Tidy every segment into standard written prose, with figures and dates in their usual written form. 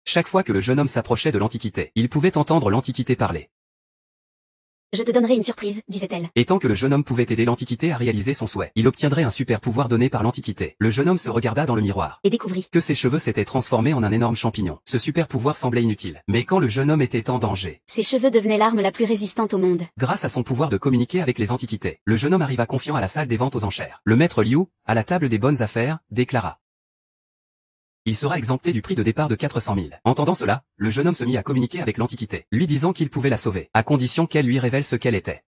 Chaque fois que le jeune homme s'approchait de l'Antiquité, il pouvait entendre l'Antiquité parler. Je te donnerai une surprise, disait-elle. Et tant que le jeune homme pouvait aider l'Antiquité à réaliser son souhait, il obtiendrait un super pouvoir donné par l'Antiquité. Le jeune homme se regarda dans le miroir. Et découvrit Que ses cheveux s'étaient transformés en un énorme champignon. Ce super pouvoir semblait inutile. Mais quand le jeune homme était en danger, ses cheveux devenaient l'arme la plus résistante au monde. grâce à son pouvoir de communiquer avec les Antiquités, le jeune homme arriva confiant à la salle des ventes aux enchères. Le maître Liu, à la table des bonnes affaires, déclara: il sera exempté du prix de départ de 400 000. Entendant cela, le jeune homme se mit à communiquer avec l'Antiquité, lui disant qu'il pouvait la sauver, à condition qu'elle lui révèle ce qu'elle était.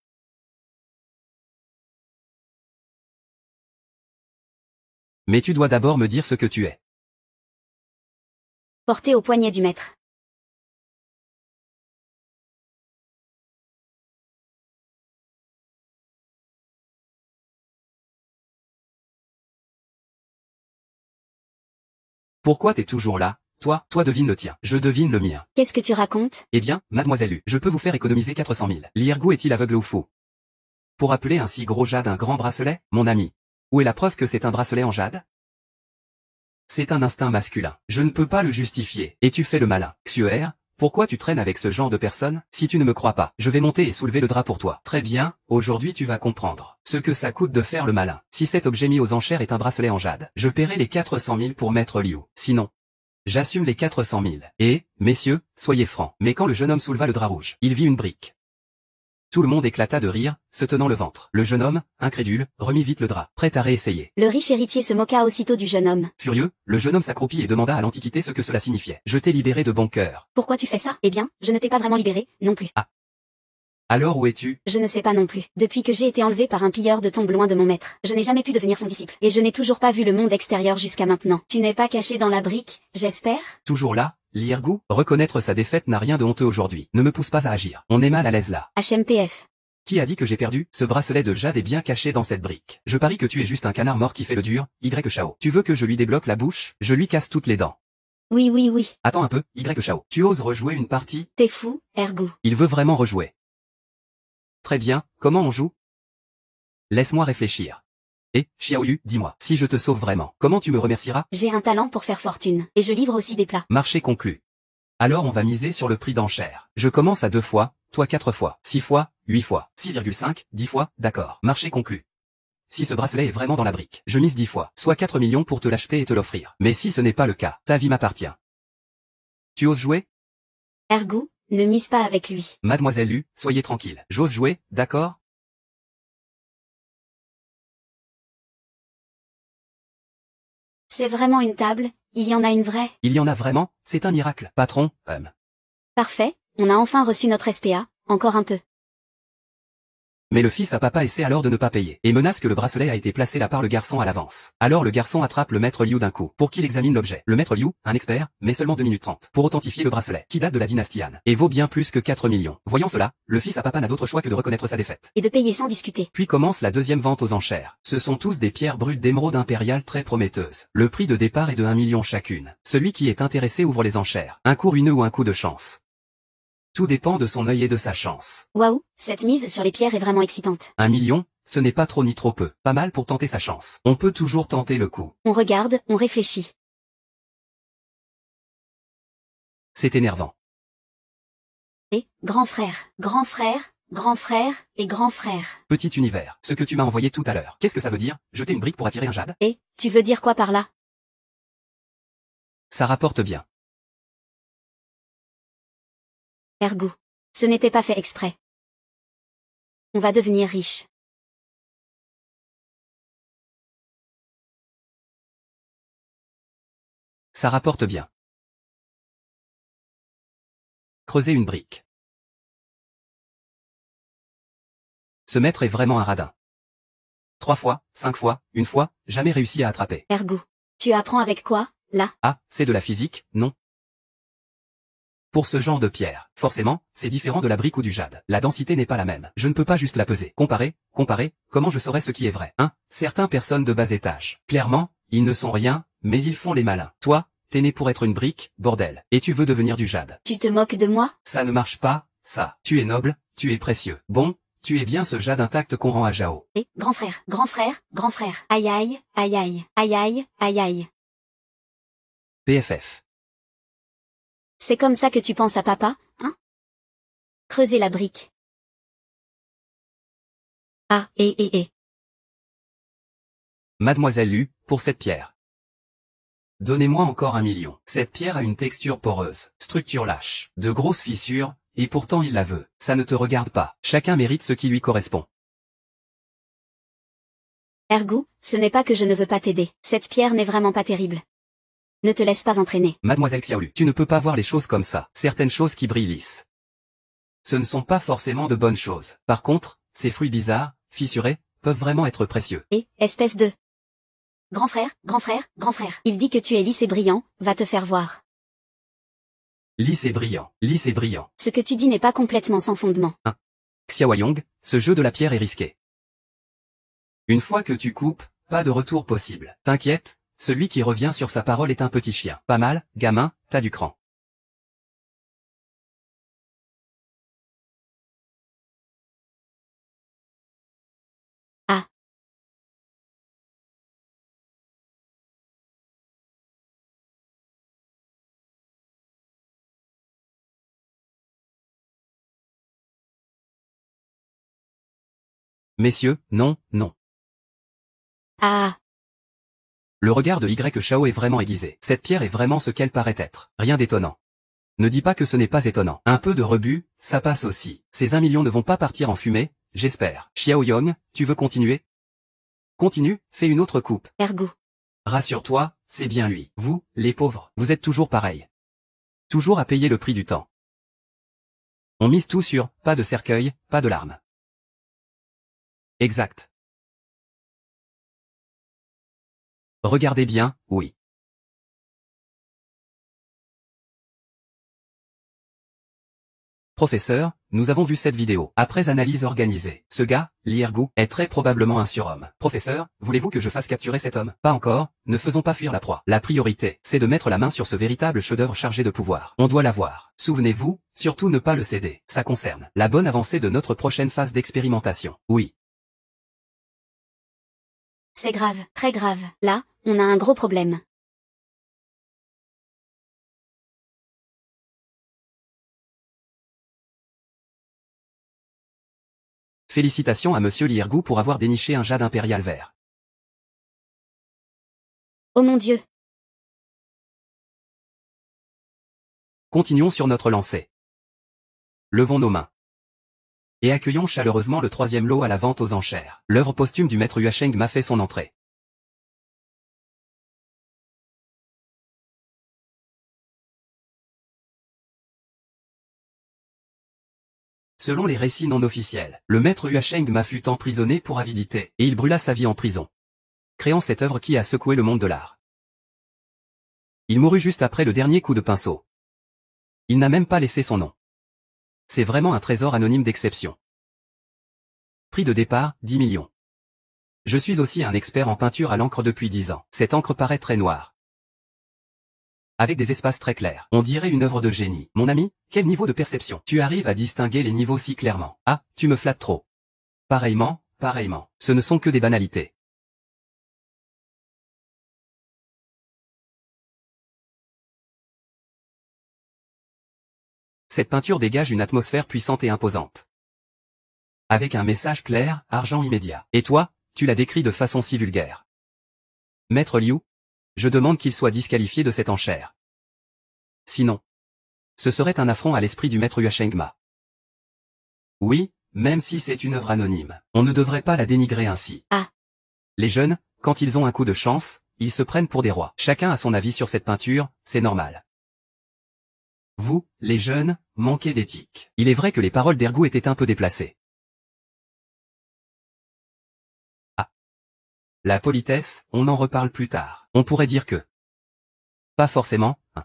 Mais tu dois d'abord me dire ce que tu es. Porté au poignet du maître. Pourquoi t'es toujours là? Toi devine le tien. Je devine le mien. Qu'est-ce que tu racontes? Eh bien, mademoiselle Lu, je peux vous faire économiser 400 000. L'Irgo est-il aveugle ou fou? Pour appeler un si gros jade un grand bracelet, mon ami? Où est la preuve que c'est un bracelet en jade? C'est un instinct masculin. Je ne peux pas le justifier. Et tu fais le malin. Xuer, pourquoi tu traînes avec ce genre de personne? Si tu ne me crois pas, je vais monter et soulever le drap pour toi. Très bien, aujourd'hui tu vas comprendre ce que ça coûte de faire le malin. Si cet objet mis aux enchères est un bracelet en jade, je paierai les 400 000 pour Maître Liu. Sinon, j'assume les 400 000. Et, messieurs, soyez francs. Mais quand le jeune homme souleva le drap rouge, il vit une brique. Tout le monde éclata de rire, se tenant le ventre. Le jeune homme, incrédule, remit vite le drap, prêt à réessayer. Le riche héritier se moqua aussitôt du jeune homme. Furieux, le jeune homme s'accroupit et demanda à l'Antiquité ce que cela signifiait. Je t'ai libéré de bon cœur. Pourquoi tu fais ça? Eh bien, je ne t'ai pas vraiment libéré, non plus. Ah. Alors où es-tu? Je ne sais pas non plus. Depuis que j'ai été enlevé par un pilleur de tombes loin de mon maître, je n'ai jamais pu devenir son disciple. Et je n'ai toujours pas vu le monde extérieur jusqu'à maintenant. Tu n'es pas caché dans la brique, j'espère? Toujours là, Lirgou? Reconnaître sa défaite n'a rien de honteux aujourd'hui. Ne me pousse pas à agir. On est mal à l'aise là. HMPF. Qui a dit que j'ai perdu? Ce bracelet de jade est bien caché dans cette brique. Je parie que tu es juste un canard mort qui fait le dur, Y Shao. Tu veux que je lui débloque la bouche? Je lui casse toutes les dents. Oui oui oui. Attends un peu, Y Shao. Tu oses rejouer une partie? T'es fou, Ergo. Il veut vraiment rejouer. Très bien, comment on joue? Laisse-moi réfléchir. Et, Xiaoyu, dis-moi, si je te sauve vraiment, comment tu me remercieras? J'ai un talent pour faire fortune, et je livre aussi des plats. Marché conclu. Alors on va miser sur le prix d'enchère. Je commence à 2 fois, toi 4 fois, 6 fois, 8 fois, 6,5, 10 fois, d'accord. Marché conclu. Si ce bracelet est vraiment dans la brique, je mise 10 fois, soit 4 millions pour te l'acheter et te l'offrir. Mais si ce n'est pas le cas, ta vie m'appartient. Tu oses jouer? Ergo, ne mise pas avec lui. Mademoiselle Lu, soyez tranquille. J'ose jouer, d'accord? C'est vraiment une table? Il y en a une vraie? Il y en a vraiment? C'est un miracle. Patron, Parfait, on a enfin reçu notre SPA, encore un peu. Mais le fils à papa essaie alors de ne pas payer, et menace que le bracelet a été placé là par le garçon à l'avance. Alors le garçon attrape le maître Liu d'un coup, pour qu'il examine l'objet. Le maître Liu, un expert, met seulement 2 minutes 30, pour authentifier le bracelet, qui date de la dynastie Han, et vaut bien plus que 4 millions. Voyant cela, le fils à papa n'a d'autre choix que de reconnaître sa défaite. Et de payer sans discuter. Puis commence la deuxième vente aux enchères. Ce sont tous des pierres brutes d'émeraude impériale très prometteuses. Le prix de départ est de 1 million chacune. Celui qui est intéressé ouvre les enchères. Un coup ruineux ou un coup de chance. Tout dépend de son œil et de sa chance. Waouh, cette mise sur les pierres est vraiment excitante. 1 million, ce n'est pas trop ni trop peu. Pas mal pour tenter sa chance. On peut toujours tenter le coup. On regarde, on réfléchit. C'est énervant. Et, grand frère, grand frère, grand frère, et grand frère. Petit univers, ce que tu m'as envoyé tout à l'heure. Qu'est-ce que ça veut dire? Jeter une brique pour attirer un jade? Et, tu veux dire quoi par là? Ça rapporte bien. Ergo. Ce n'était pas fait exprès. On va devenir riche. Ça rapporte bien. Creuser une brique. Ce maître est vraiment un radin. 3 fois, 5 fois, 1 fois, jamais réussi à attraper. Ergo. Tu apprends avec quoi, là? Ah, c'est de la physique, non? Pour ce genre de pierre, forcément, c'est différent de la brique ou du jade. La densité n'est pas la même. Je ne peux pas juste la peser. Comparer, comment je saurais ce qui est vrai? Certaines personnes de bas étage. Clairement, ils ne sont rien, mais ils font les malins. Toi, t'es né pour être une brique, bordel. Et tu veux devenir du jade. Tu te moques de moi? Ça ne marche pas, ça. Tu es noble, tu es précieux. Bon, tu es bien ce jade intact qu'on rend à Jao. Et, grand frère, grand frère, grand frère. Aïe aïe, aïe aïe, aïe aïe, aïe aïe. PFF. C'est comme ça que tu penses à papa, hein? Creuser la brique. Ah, et. Mademoiselle Lu, pour cette pierre. Donnez-moi encore 1 million. Cette pierre a une texture poreuse, structure lâche, de grosses fissures, et pourtant il la veut. Ça ne te regarde pas. Chacun mérite ce qui lui correspond. Ergo, ce n'est pas que je ne veux pas t'aider. Cette pierre n'est vraiment pas terrible. Ne te laisse pas entraîner. Mademoiselle Xiaolu, tu ne peux pas voir les choses comme ça. Certaines choses qui brillent lisses. Ce ne sont pas forcément de bonnes choses. Par contre, ces fruits bizarres, fissurés, peuvent vraiment être précieux. Et, espèce de... Grand frère, grand frère, grand frère. Il dit que tu es lisse et brillant, va te faire voir. Lisse et brillant, lisse et brillant. Ce que tu dis n'est pas complètement sans fondement. Xiaoyong, ce jeu de la pierre est risqué. Une fois que tu coupes, pas de retour possible. T'inquiète, celui qui revient sur sa parole est un petit chien. Pas mal, gamin, t'as du cran. Ah. Messieurs, non, non. Ah. Le regard de Y Shao est vraiment aiguisé. Cette pierre est vraiment ce qu'elle paraît être. Rien d'étonnant. Ne dis pas que ce n'est pas étonnant. Un peu de rebut, ça passe aussi. Ces 1 million ne vont pas partir en fumée, j'espère. Xiaoyong, tu veux continuer? Continue, fais une autre coupe. Ergo. Rassure-toi, c'est bien lui. Vous, les pauvres, vous êtes toujours pareil. Toujours à payer le prix du temps. On mise tout sur, pas de cercueil, pas de larmes. Exact. Regardez bien, oui. Professeur, nous avons vu cette vidéo. Après analyse organisée, ce gars, Liergu, est très probablement un surhomme. Professeur, voulez-vous que je fasse capturer cet homme? Pas encore, ne faisons pas fuir la proie. La priorité, c'est de mettre la main sur ce véritable chef-d'œuvre chargé de pouvoir. On doit l'avoir. Souvenez-vous, surtout ne pas le céder. Ça concerne la bonne avancée de notre prochaine phase d'expérimentation. Oui. C'est grave, très grave. Là, on a un gros problème. Félicitations à Monsieur Liergu pour avoir déniché un jade impérial vert. Oh mon Dieu. Continuons sur notre lancée. Levons nos mains. Et accueillons chaleureusement le 3e lot à la vente aux enchères. L'œuvre posthume du maître Yuasheng m'a fait son entrée. Selon les récits non officiels, le maître Yuasheng m'a fut emprisonné pour avidité, et il brûla sa vie en prison, créant cette œuvre qui a secoué le monde de l'art. Il mourut juste après le dernier coup de pinceau. Il n'a même pas laissé son nom. C'est vraiment un trésor anonyme d'exception. Prix de départ, 10 millions. Je suis aussi un expert en peinture à l'encre depuis 10 ans. Cette encre paraît très noire, avec des espaces très clairs. On dirait une œuvre de génie. Mon ami, quel niveau de perception? Tu arrives à distinguer les niveaux si clairement. Ah, tu me flattes trop. Pareillement, pareillement. Ce ne sont que des banalités. Cette peinture dégage une atmosphère puissante et imposante, avec un message clair, argent immédiat. Et toi, tu la décris de façon si vulgaire. Maître Liu, je demande qu'il soit disqualifié de cette enchère. Sinon, ce serait un affront à l'esprit du maître Yuasheng Ma. Oui, même si c'est une œuvre anonyme, on ne devrait pas la dénigrer ainsi. Ah. Les jeunes, quand ils ont un coup de chance, ils se prennent pour des rois. Chacun a son avis sur cette peinture, c'est normal. Vous, les jeunes, manquez d'éthique. Il est vrai que les paroles d'Ergu étaient un peu déplacées. Ah. La politesse, on en reparle plus tard. On pourrait dire que... Pas forcément, hein.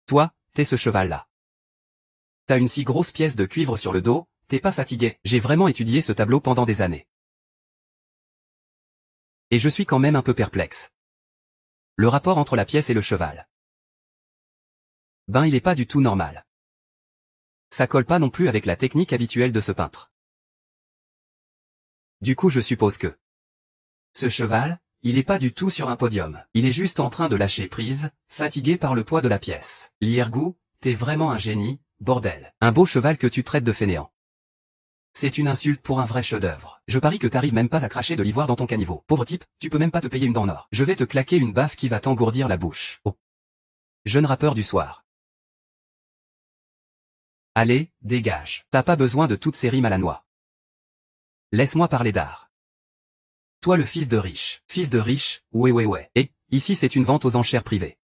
Toi, t'es ce cheval-là. T'as une si grosse pièce de cuivre sur le dos, t'es pas fatigué. J'ai vraiment étudié ce tableau pendant des années. Et je suis quand même un peu perplexe. Le rapport entre la pièce et le cheval. Ben il est pas du tout normal. Ça colle pas non plus avec la technique habituelle de ce peintre. Du coup je suppose que... Ce cheval, il est pas du tout sur un podium. Il est juste en train de lâcher prise, fatigué par le poids de la pièce. Liergu, t'es vraiment un génie, bordel. Un beau cheval que tu traites de fainéant. C'est une insulte pour un vrai chef-d'œuvre. Je parie que t'arrives même pas à cracher de l'ivoire dans ton caniveau. Pauvre type, tu peux même pas te payer une dent en or. Je vais te claquer une baffe qui va t'engourdir la bouche. Oh. Jeune rappeur du soir. Allez, dégage. T'as pas besoin de toutes ces rimes à la noix. Laisse-moi parler d'art. Toi le fils de riche. Fils de riche, ouais. Et, ici c'est une vente aux enchères privées.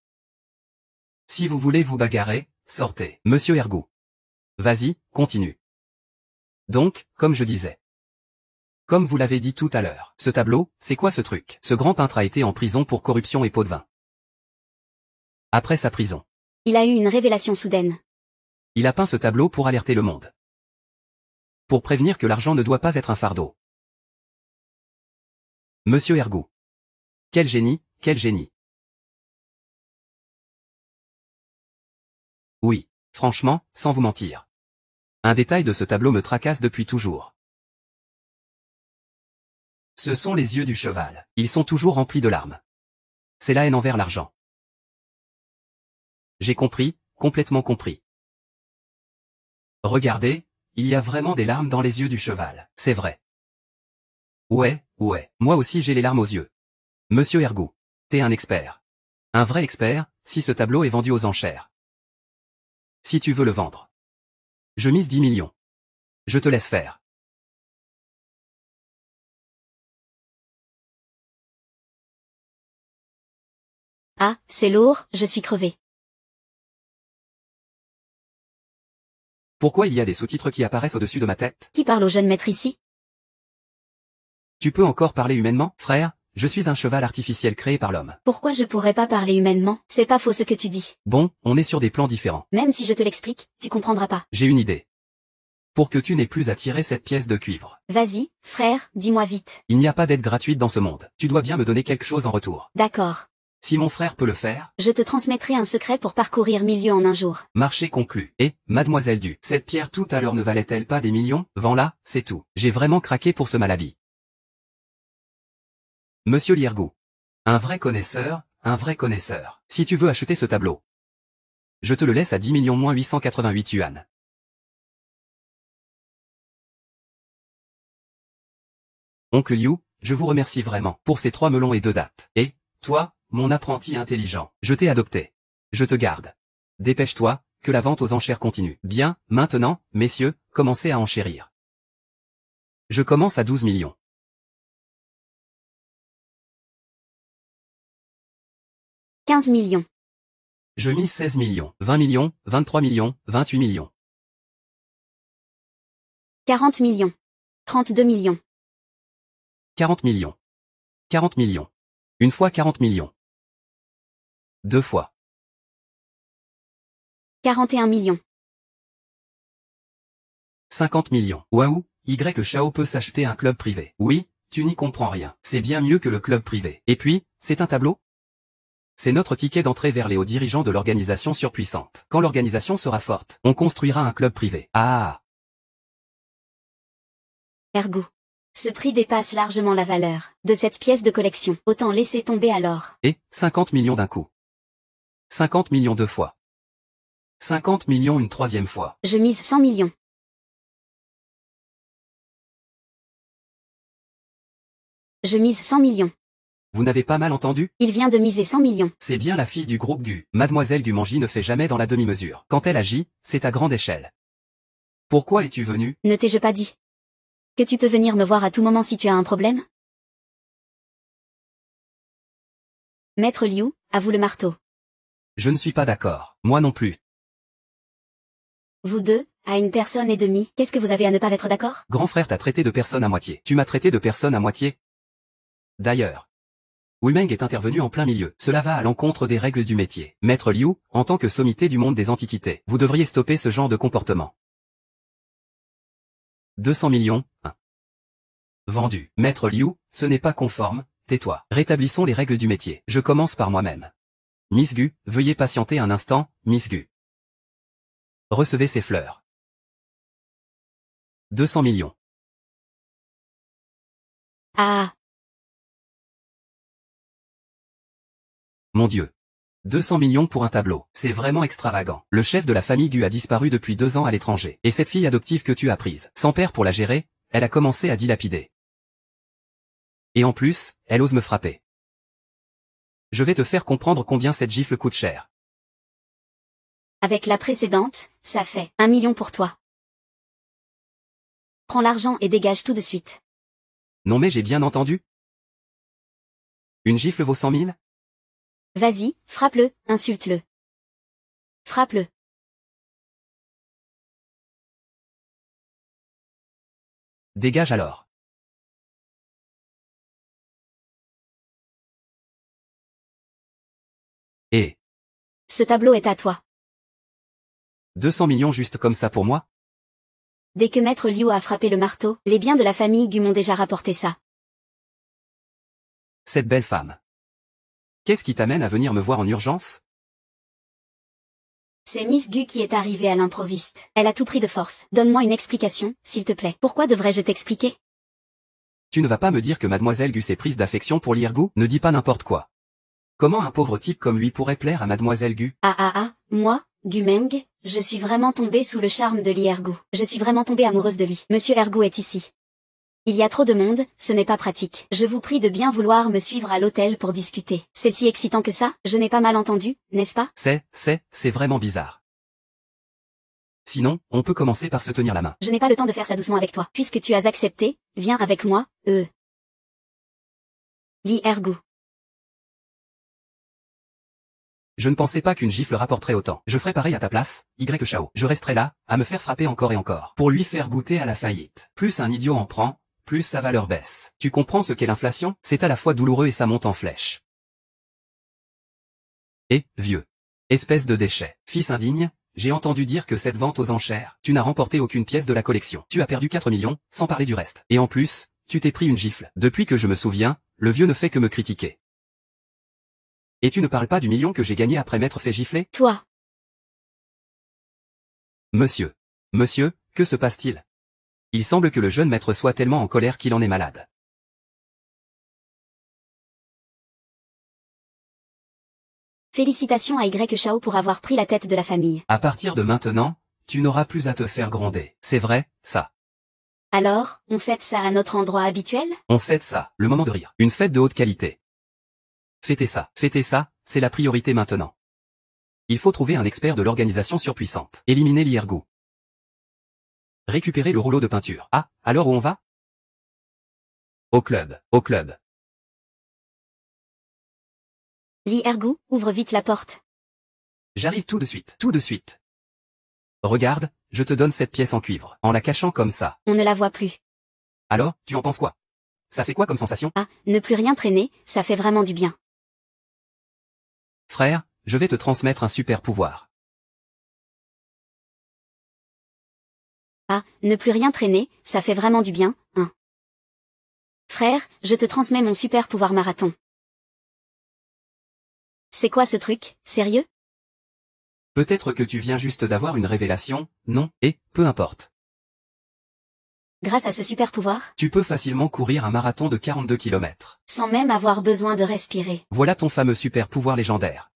Si vous voulez vous bagarrer, sortez. Monsieur Ergou. Vas-y, continue. Donc, comme je disais. Comme vous l'avez dit tout à l'heure, ce tableau, c'est quoi ce truc? Ce grand peintre a été en prison pour corruption et pot de vin. Après sa prison, Il a eu une révélation soudaine. il a peint ce tableau pour alerter le monde. Pour prévenir que l'argent ne doit pas être un fardeau. Monsieur Ergou. Quel génie, quel génie. Oui, franchement, sans vous mentir. Un détail de ce tableau me tracasse depuis toujours. Ce sont les yeux du cheval. Ils sont toujours remplis de larmes. C'est la haine envers l'argent. J'ai compris, complètement compris. Regardez, il y a vraiment des larmes dans les yeux du cheval, c'est vrai. Ouais, moi aussi j'ai les larmes aux yeux. Monsieur Ergou. T'es un expert. Un vrai expert, si ce tableau est vendu aux enchères. Si tu veux le vendre. Je mise 10 millions. Je te laisse faire. Ah, c'est lourd, je suis crevé. Pourquoi il y a des sous-titres qui apparaissent au-dessus de ma tête? Qui parle au jeune maître ici? Tu peux encore parler humainement, frère? Je suis un cheval artificiel créé par l'homme. Pourquoi je pourrais pas parler humainement? C'est pas faux ce que tu dis. Bon, on est sur des plans différents. Même si je te l'explique, tu comprendras pas. J'ai une idée. Pour que tu n'aies plus à tirer cette pièce de cuivre. Vas-y, frère, dis-moi vite. Il n'y a pas d'aide gratuite dans ce monde. Tu dois bien me donner quelque chose en retour. D'accord. Si mon frère peut le faire, Je te transmettrai un secret pour parcourir 1000 lieues en un jour. marché conclu. Et, mademoiselle Du, cette pierre tout à l'heure ne valait-elle pas des millions? Vends-la, c'est tout. J'ai vraiment craqué pour ce malhabit. Monsieur Liergou. Un vrai connaisseur, un vrai connaisseur. Si tu veux acheter ce tableau, je te le laisse à 10 millions moins 888 yuan. Oncle Liu, je vous remercie vraiment pour ces 3 melons et 2 dattes. Et, toi, mon apprenti intelligent, je t'ai adopté. Je te garde. Dépêche-toi, que la vente aux enchères continue. Bien, maintenant, messieurs, commencez à enchérir. Je commence à 12 millions. 15 millions. Je mise 16 millions, 20 millions, 23 millions, 28 millions. 40 millions. 32 millions. 40 millions. 40 millions. Une fois 40 millions. 2 fois. 41 millions. 50 millions. Waouh, Y Chao peut s'acheter un club privé. Oui, tu n'y comprends rien. C'est bien mieux que le club privé. Et puis, c'est un tableau? C'est notre ticket d'entrée vers les hauts dirigeants de l'organisation surpuissante. Quand l'organisation sera forte, on construira un club privé. Ah! Ergou. Ce prix dépasse largement la valeur de cette pièce de collection. Autant laisser tomber alors. Et, 50 millions d'un coup. 50 millions 2 fois. 50 millions une 3e fois. Je mise 100 millions. Je mise 100 millions. Vous n'avez pas mal entendu? Il vient de miser 100 millions. C'est bien la fille du groupe Gu. Mademoiselle Gumangy ne fait jamais dans la demi-mesure. Quand elle agit, c'est à grande échelle. Pourquoi es-tu venu? Ne t'ai-je pas dit que tu peux venir me voir à tout moment si tu as un problème? Maître Liu, à vous le marteau. Je ne suis pas d'accord. Moi non plus. Vous deux, à une personne et demie, qu'est-ce que vous avez à ne pas être d'accord? Grand frère t'a traité de personne à moitié. Tu m'as traité de personne à moitié? D'ailleurs, Wumeng est intervenu en plein milieu. Cela va à l'encontre des règles du métier. Maître Liu, en tant que sommité du monde des antiquités, vous devriez stopper ce genre de comportement. 200 millions, 1. Vendu. Maître Liu, ce n'est pas conforme, tais-toi. Rétablissons les règles du métier. Je commence par moi-même. Miss Gu, veuillez patienter un instant, Miss Gu. Recevez ces fleurs. 200 millions. Ah. Mon Dieu. 200 millions pour un tableau. C'est vraiment extravagant. Le chef de la famille Gu a disparu depuis 2 ans à l'étranger. Et cette fille adoptive que tu as prise, sans père pour la gérer, elle a commencé à dilapider. Et en plus, elle ose me frapper. Je vais te faire comprendre combien cette gifle coûte cher. Avec la précédente, ça fait 1 million pour toi. Prends l'argent et dégage tout de suite. Non mais j'ai bien entendu. Une gifle vaut 100 000? Vas-y, frappe-le, insulte-le. Frappe-le. Dégage alors. Et Ce tableau est à toi. 200 millions juste comme ça pour moi? Dès que Maître Liu a frappé le marteau, les biens de la famille Gu m'ont déjà rapporté ça. Cette belle femme. Qu'est-ce qui t'amène à venir me voir en urgence? C'est Miss Gu qui est arrivée à l'improviste. Elle a tout pris de force. Donne-moi une explication, s'il te plaît. Pourquoi devrais-je t'expliquer? Tu ne vas pas me dire que mademoiselle Gu s'est prise d'affection pour Lirgu? Ne dis pas n'importe quoi. Comment un pauvre type comme lui pourrait plaire à mademoiselle Gu? Moi, Gu Meng, je suis vraiment tombée sous le charme de Li Ergu. Je suis vraiment tombée amoureuse de lui. Monsieur Ergu est ici. Il y a trop de monde, ce n'est pas pratique. Je vous prie de bien vouloir me suivre à l'hôtel pour discuter. C'est si excitant que ça, je n'ai pas mal entendu, n'est-ce pas? C'est vraiment bizarre. Sinon, on peut commencer par se tenir la main. Je n'ai pas le temps de faire ça doucement avec toi. Puisque tu as accepté, viens avec moi, Li Ergu. Je ne pensais pas qu'une gifle rapporterait autant. Je ferais pareil à ta place, Y Shao. Je resterai là, à me faire frapper encore et encore, pour lui faire goûter à la faillite. Plus un idiot en prend, plus sa valeur baisse. Tu comprends ce qu'est l'inflation? C'est à la fois douloureux et ça monte en flèche. Et, vieux. Espèce de déchet. Fils indigne, j'ai entendu dire que cette vente aux enchères, tu n'as remporté aucune pièce de la collection. Tu as perdu 4 millions, sans parler du reste. Et en plus, tu t'es pris une gifle. Depuis que je me souviens, le vieux ne fait que me critiquer. Et tu ne parles pas du million que j'ai gagné après m'être fait gifler? Toi. Monsieur, que se passe-t-il? Il semble que le jeune maître soit tellement en colère qu'il en est malade. Félicitations à Y Shao pour avoir pris la tête de la famille. À partir de maintenant, tu n'auras plus à te faire gronder. C'est vrai, ça. Alors, on fête ça à notre endroit habituel? On fête ça, le moment de rire. Une fête de haute qualité. Fêtez ça, c'est la priorité maintenant. Il faut trouver un expert de l'organisation surpuissante. Éliminer l'Irgu. Récupérer le rouleau de peinture. Ah, alors où on va? Au club. Li Ergu, ouvre vite la porte. J'arrive tout de suite. Regarde, je te donne cette pièce en cuivre, en la cachant comme ça. On ne la voit plus. Alors, tu en penses quoi? Ça fait quoi comme sensation? Ne plus rien traîner, ça fait vraiment du bien. Frère, je vais te transmettre un super pouvoir. Ne plus rien traîner, ça fait vraiment du bien, hein. Frère, je te transmets mon super pouvoir marathon. C'est quoi ce truc, sérieux? Peut-être que tu viens juste d'avoir une révélation, non, et, peu importe. Grâce à ce super pouvoir, Tu peux facilement courir un marathon de 42 km. sans même avoir besoin de respirer. Voilà ton fameux super pouvoir légendaire.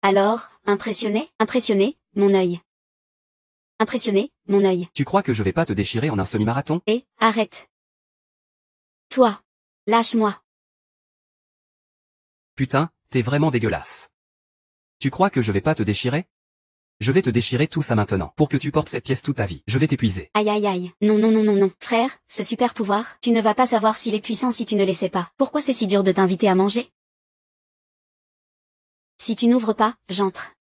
Alors, impressionné, mon œil. Impressionné, mon œil. Tu crois que je vais pas te déchirer en un semi-marathon? Arrête. Toi. Lâche-moi. Putain, t'es vraiment dégueulasse. Tu crois que je vais pas te déchirer? Je vais te déchirer tout ça maintenant, pour que tu portes cette pièce toute ta vie. Je vais t'épuiser. Aïe. Non. Frère, ce super pouvoir, tu ne vas pas savoir s'il est puissant si tu ne l'essaies pas. Pourquoi c'est si dur de t'inviter à manger? Si tu n'ouvres pas, j'entre.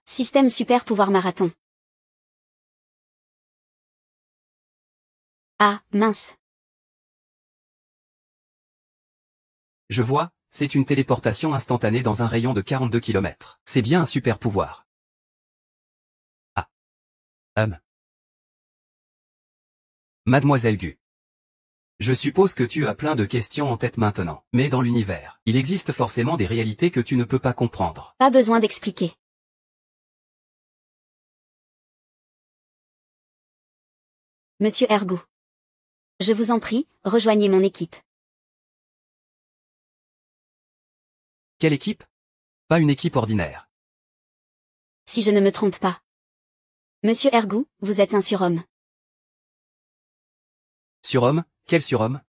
Système super pouvoir marathon. Mince. Je vois, c'est une téléportation instantanée dans un rayon de 42 km. C'est bien un super pouvoir. Mademoiselle Gu. Je suppose que tu as plein de questions en tête maintenant. Mais dans l'univers, il existe forcément des réalités que tu ne peux pas comprendre. Pas besoin d'expliquer. Monsieur Ergu. Je vous en prie, rejoignez mon équipe. Quelle équipe? Pas une équipe ordinaire. Si je ne me trompe pas. Monsieur Ergout, vous êtes un surhomme. Surhomme? Quel surhomme?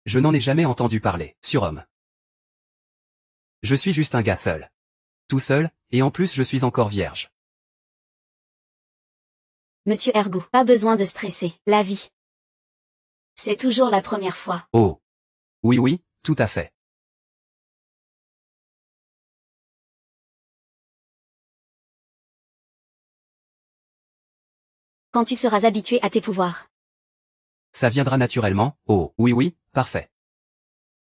Je n'en ai jamais entendu parler. Surhomme. Je suis juste un gars seul. Tout seul, et en plus je suis encore vierge. Monsieur Ergout, pas besoin de stresser. La vie. C'est toujours la première fois. Oh. Oui oui, tout à fait. Quand tu seras habitué à tes pouvoirs. Ça viendra naturellement. Oh, oui oui, parfait.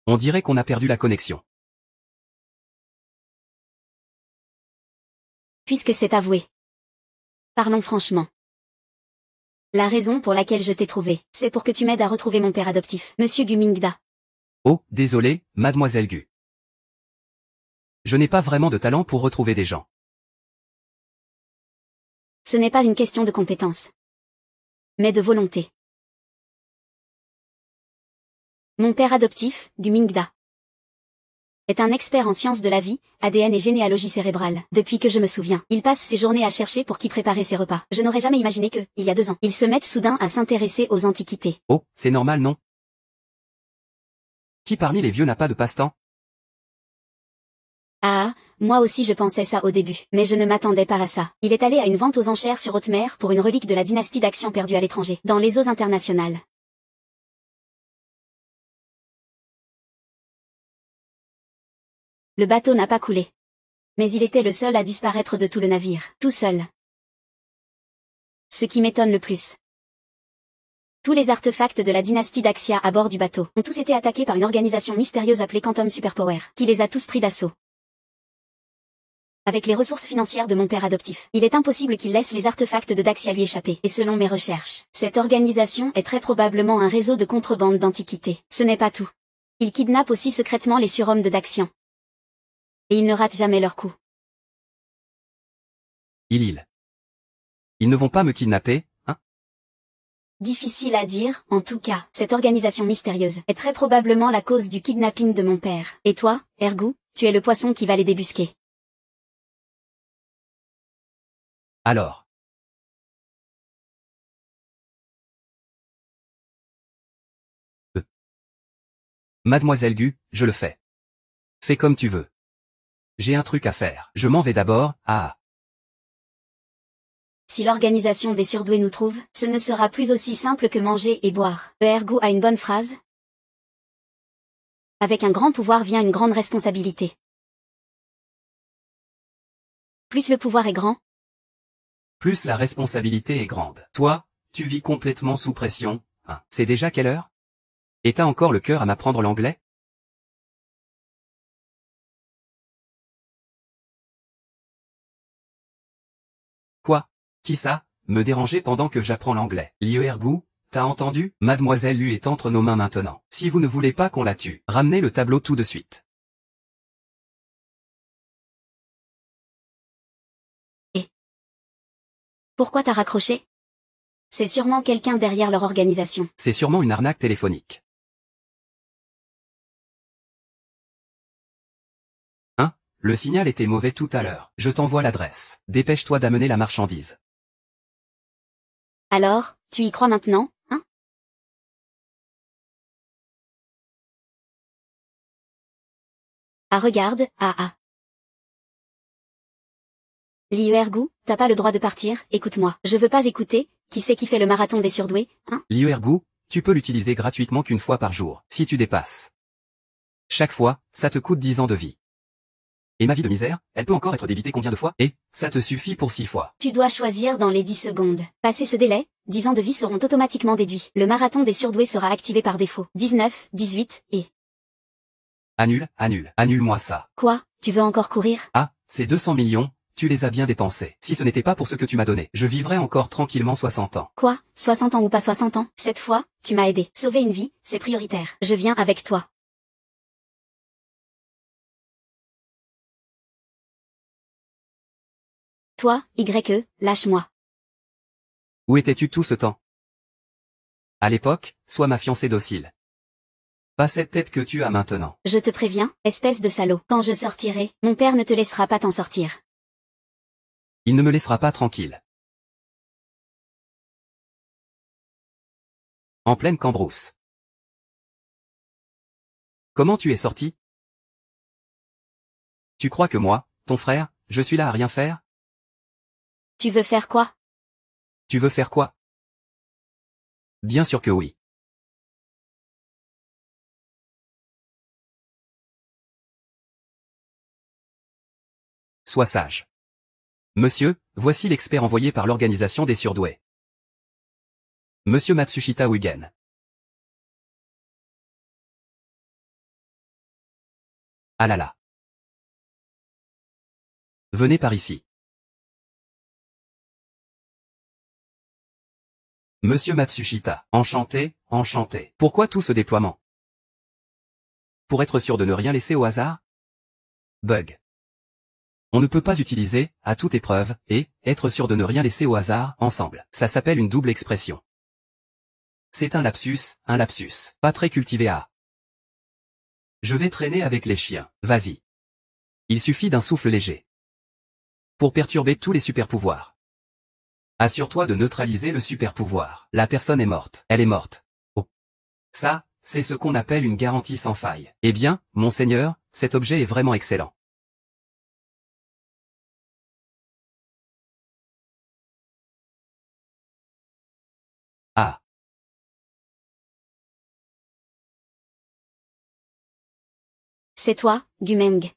On dirait qu'on a perdu la connexion. Puisque c'est avoué. Parlons franchement. La raison pour laquelle je t'ai trouvé, c'est pour que tu m'aides à retrouver mon père adoptif, Monsieur Gu Mingda. Oh, désolé, mademoiselle Gu. Je n'ai pas vraiment de talent pour retrouver des gens. Ce n'est pas une question de compétence, mais de volonté. Mon père adoptif, Gu Mingda, est un expert en sciences de la vie, ADN et généalogie cérébrale. Depuis que je me souviens, il passe ses journées à chercher pour qui préparer ses repas. Je n'aurais jamais imaginé que, il y a 2 ans, ils se mettent soudain à s'intéresser aux antiquités. Oh, c'est normal non? Qui parmi les vieux n'a pas de passe-temps? Ah, moi aussi je pensais ça au début, mais je ne m'attendais pas à ça. Il est allé à une vente aux enchères sur haute mer pour une relique de la dynastie d'Axian perdue à l'étranger, dans les eaux internationales. Le bateau n'a pas coulé. Mais il était le seul à disparaître de tout le navire, tout seul. Ce qui m'étonne le plus. Tous les artefacts de la dynastie d'Axia à bord du bateau ont tous été attaqués par une organisation mystérieuse appelée Quantum Superpower, qui les a tous pris d'assaut. Avec les ressources financières de mon père adoptif, il est impossible qu'il laisse les artefacts de Daxia lui échapper. Et selon mes recherches, cette organisation est très probablement un réseau de contrebande d'antiquités. Ce n'est pas tout. Ils kidnappent aussi secrètement les surhommes de Daxian. Et ils ne ratent jamais leur coup. Ils ne vont pas me kidnapper, hein? Difficile à dire, en tout cas, cette organisation mystérieuse est très probablement la cause du kidnapping de mon père. Et toi, Ergout, tu es le poisson qui va les débusquer. Alors. Mademoiselle Gu, je le fais. Fais comme tu veux. J'ai un truc à faire. Je m'en vais d'abord, ah. Si l'organisation des surdoués nous trouve, ce ne sera plus aussi simple que manger et boire. Ergout a une bonne phrase. Avec un grand pouvoir vient une grande responsabilité. Plus le pouvoir est grand, Plus la responsabilité est grande. Toi, tu vis complètement sous pression, hein. C'est déjà quelle heure? Et t'as encore le cœur à m'apprendre l'anglais? Quoi? Qui ça? Me déranger pendant que j'apprends l'anglais. Lieu Ergout, t'as entendu? Mademoiselle Lu est entre nos mains maintenant. Si vous ne voulez pas qu'on la tue, ramenez le tableau tout de suite. Pourquoi t'as raccroché? C'est sûrement quelqu'un derrière leur organisation. C'est sûrement une arnaque téléphonique. Hein? Le signal était mauvais tout à l'heure. Je t'envoie l'adresse. Dépêche-toi d'amener la marchandise. Alors, tu y crois maintenant, hein? Ah regarde, Liu Ergout, t'as pas le droit de partir, écoute-moi. Je veux pas écouter, qui c'est qui fait le marathon des surdoués, hein? Liu Ergout, tu peux l'utiliser gratuitement qu'une fois par jour, si tu dépasses. Chaque fois, ça te coûte 10 ans de vie. Et ma vie de misère, elle peut encore être débitée combien de fois? Et, ça te suffit pour 6 fois. Tu dois choisir dans les 10 secondes. Passé ce délai, 10 ans de vie seront automatiquement déduits. Le marathon des surdoués sera activé par défaut. 19, 18, et... Annule-moi ça. Quoi? Tu veux encore courir? Ah, ces 200 millions, tu les as bien dépensés. Si ce n'était pas pour ce que tu m'as donné, je vivrais encore tranquillement 60 ans. Quoi? 60 ans ou pas 60 ans? Cette fois, tu m'as aidé. Sauver une vie, c'est prioritaire. Je viens avec toi. Toi, YE, lâche-moi. Où étais-tu tout ce temps? À l'époque, sois ma fiancée docile. Pas cette tête que tu as maintenant. Je te préviens, espèce de salaud. Quand je sortirai, mon père ne te laissera pas t'en sortir. Il ne me laissera pas tranquille. En pleine cambrousse. Comment tu es sorti? Tu crois que moi, ton frère, je suis là à rien faire? Tu veux faire quoi? Tu veux faire quoi? Bien sûr que oui. Sois sage. Monsieur, voici l'expert envoyé par l'organisation des surdoués. Monsieur Matsushita Ugen. Ah là là. Venez par ici. Monsieur Matsushita, enchanté, enchanté. Pourquoi tout ce déploiement? Pour être sûr de ne rien laisser au hasard? Bug. On ne peut pas utiliser, à toute épreuve, et, être sûr de ne rien laisser au hasard, ensemble. Ça s'appelle une double expression. C'est un lapsus, pas très cultivé à. Je vais traîner avec les chiens, vas-y. Il suffit d'un souffle léger. Pour perturber tous les super-pouvoirs. Assure-toi de neutraliser le super-pouvoir. La personne est morte, elle est morte. Oh. Ça, c'est ce qu'on appelle une garantie sans faille. Eh bien, monseigneur, cet objet est vraiment excellent. Ah. C'est toi, Gumeng.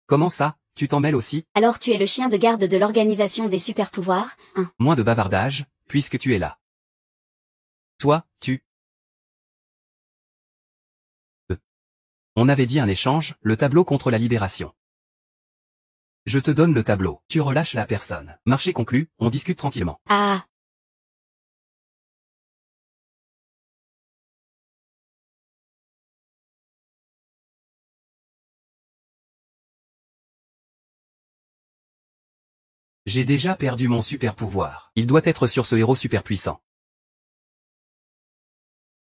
Comment ça, tu t'en mêles aussi? Alors tu es le chien de garde de l'organisation des super-pouvoirs, hein? Moins de bavardage, puisque tu es là. Toi, tu... On avait dit un échange, le tableau contre la libération. Je te donne le tableau, tu relâches la personne. Marché conclu, on discute tranquillement. Ah. J'ai déjà perdu mon super pouvoir. Il doit être sur ce héros super puissant.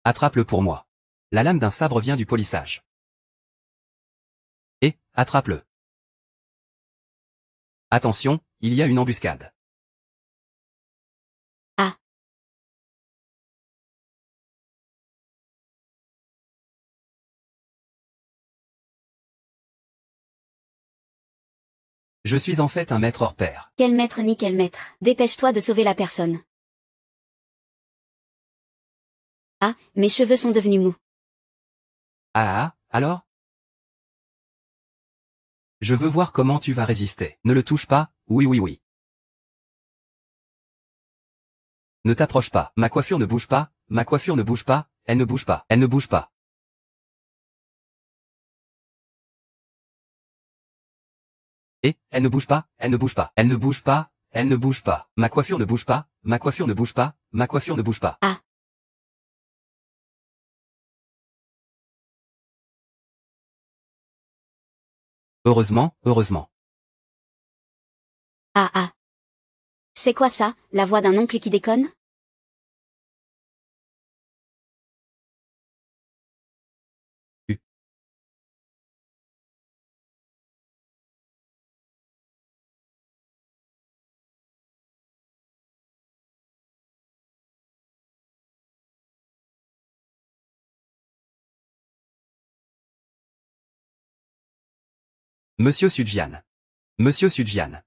Attrape-le pour moi. La lame d'un sabre vient du polissage. Et, attrape-le. Attention, il y a une embuscade. Ah. Je suis en fait un maître hors pair. Quel maître ni quel maître. Dépêche-toi de sauver la personne. Ah, mes cheveux sont devenus mous. Ah, alors? Je veux voir comment tu vas résister. Ne le touche pas, oui oui oui. Ne t'approche pas. Ma coiffure ne bouge pas, ma coiffure ne bouge pas, elle ne bouge pas, elle ne bouge pas. Et, elle ne bouge pas, elle ne bouge pas, elle ne bouge pas, elle ne bouge pas. Ma coiffure ne bouge pas, ma coiffure ne bouge pas, ma coiffure ne bouge pas. Ah. Heureusement, heureusement. Ah ah. C'est quoi ça, la voix d'un oncle qui déconne? Monsieur Sudjian. Monsieur Sudjian.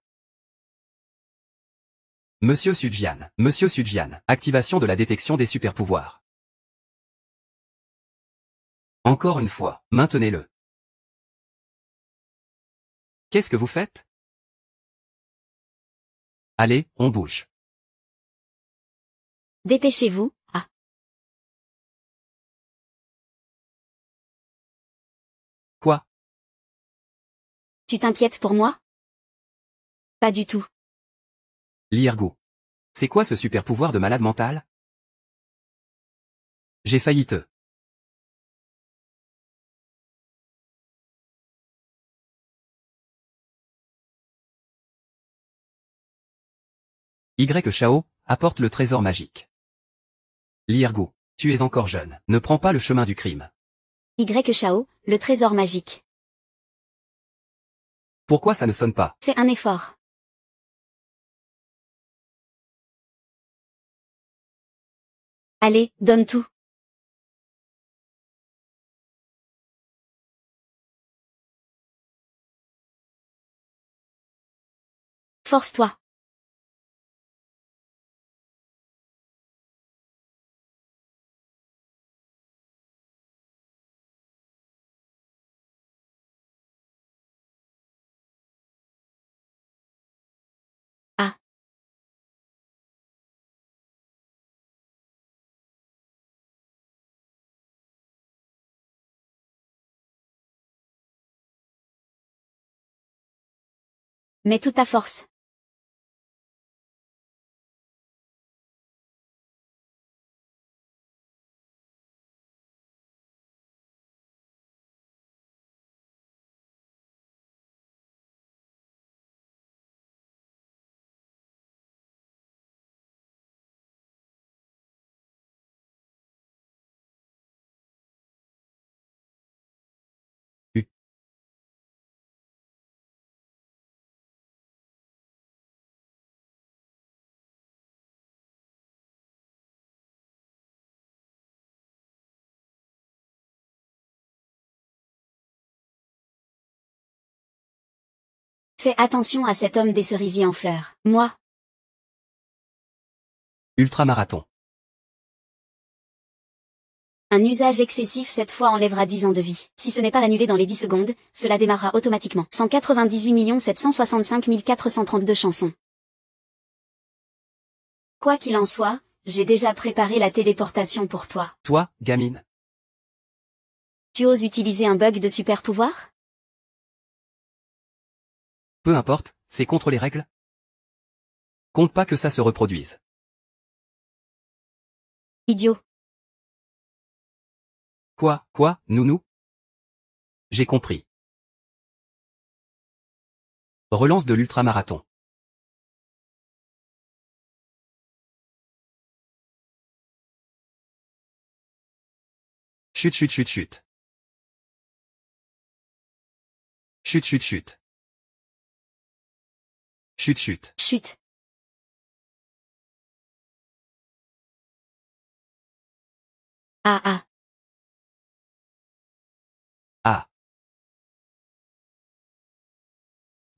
Monsieur Sudjian. Monsieur Sudjian. Activation de la détection des super-pouvoirs. Encore une fois, maintenez-le. Qu'est-ce que vous faites? Allez, on bouge. Dépêchez-vous, ah. Quoi? Tu t'inquiètes pour moi? Pas du tout. Liergu. C'est quoi ce super-pouvoir de malade mental? J'ai failli te. Y. Shao, apporte le trésor magique. Liergu. Tu es encore jeune. Ne prends pas le chemin du crime. Y Chao, le trésor magique. Pourquoi ça ne sonne pas? Fais un effort. Allez, donne tout. Force-toi. Ah. Mets toute ta force. U. Fais attention à cet homme des cerisiers en fleurs. Moi. Ultramarathon. Un usage excessif cette fois enlèvera 10 ans de vie. Si ce n'est pas annulé dans les 10 secondes, cela démarrera automatiquement. 198 765 432 chansons. Quoi qu'il en soit, j'ai déjà préparé la téléportation pour toi. Toi, gamine. Tu oses utiliser un bug de super pouvoir? Peu importe, c'est contre les règles. Compte pas que ça se reproduise. Idiot. Quoi, nounou? J'ai compris. Relance de l'ultramarathon. Chut. Chut. Chut. Ah. Ah.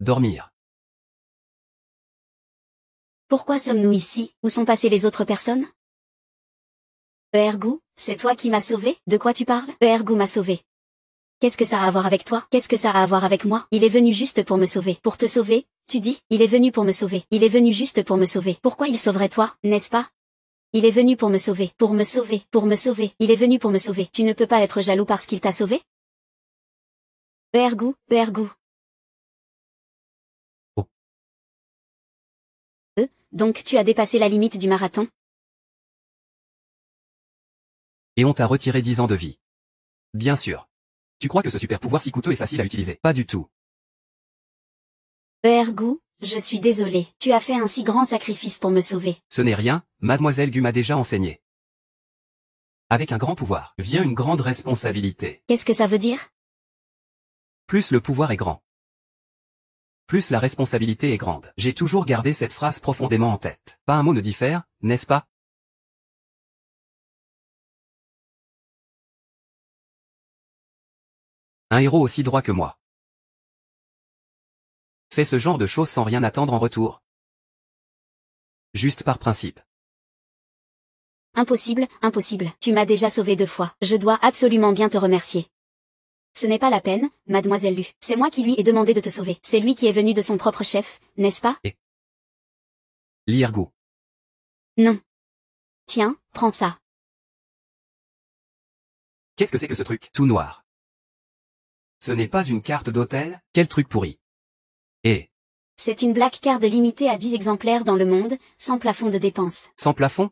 Dormir. Pourquoi sommes-nous ici? Où sont passées les autres personnes? Ergo, c'est toi qui m'as sauvé? De quoi tu parles? Ergo m'a sauvé. Qu'est-ce que ça a à voir avec toi? Qu'est-ce que ça a à voir avec moi? Il est venu juste pour me sauver. Pour te sauver, tu dis? Il est venu pour me sauver. Il est venu juste pour me sauver. Pourquoi il sauverait toi, n'est-ce pas? Il est venu pour me sauver. Pour me sauver. Pour me sauver. Il est venu pour me sauver. Tu ne peux pas être jaloux parce qu'il t'a sauvé? Ergo. Oh. Donc tu as dépassé la limite du marathon? Et on t'a retiré 10 ans de vie. Bien sûr. Tu crois que ce super pouvoir si coûteux est facile à utiliser? Pas du tout. Ergo, je suis désolé. Tu as fait un si grand sacrifice pour me sauver. Ce n'est rien, Mademoiselle Gu m'a déjà enseigné. Avec un grand pouvoir, vient une grande responsabilité. Qu'est-ce que ça veut dire? Plus le pouvoir est grand, plus la responsabilité est grande. J'ai toujours gardé cette phrase profondément en tête. Pas un mot ne diffère, n'est-ce pas? Un héros aussi droit que moi fait ce genre de choses sans rien attendre en retour. Juste par principe. Impossible. Tu m'as déjà sauvé 2 fois. Je dois absolument bien te remercier. Ce n'est pas la peine, Mademoiselle Lu. C'est moi qui lui ai demandé de te sauver. C'est lui qui est venu de son propre chef, n'est-ce pas? Et Liergo. Non. Tiens, prends ça. Qu'est-ce que c'est que ce truc? Tout noir. Ce n'est pas une carte d'hôtel? Quel truc pourri. Et C'est une black card limitée à 10 exemplaires dans le monde, sans plafond de dépenses. sans plafond?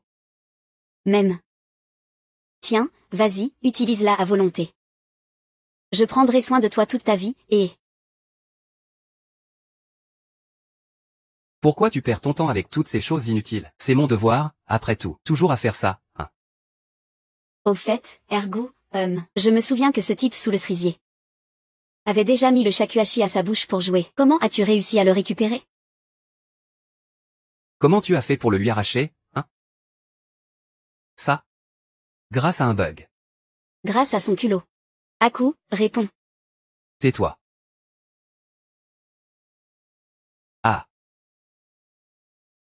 Même. Tiens, vas-y, utilise-la à volonté. Je prendrai soin de toi toute ta vie, et... Pourquoi tu perds ton temps avec toutes ces choses inutiles? C'est mon devoir, après tout. Toujours à faire ça, hein. Au fait, Ergo, je me souviens que ce type sous le cerisier avait déjà mis le shakuhachi à sa bouche pour jouer. Comment as-tu réussi à le récupérer? Comment tu as fait pour le lui arracher, hein? Ça. Grâce à un bug. Grâce à son culot. Aku, réponds. Tais-toi. Ah.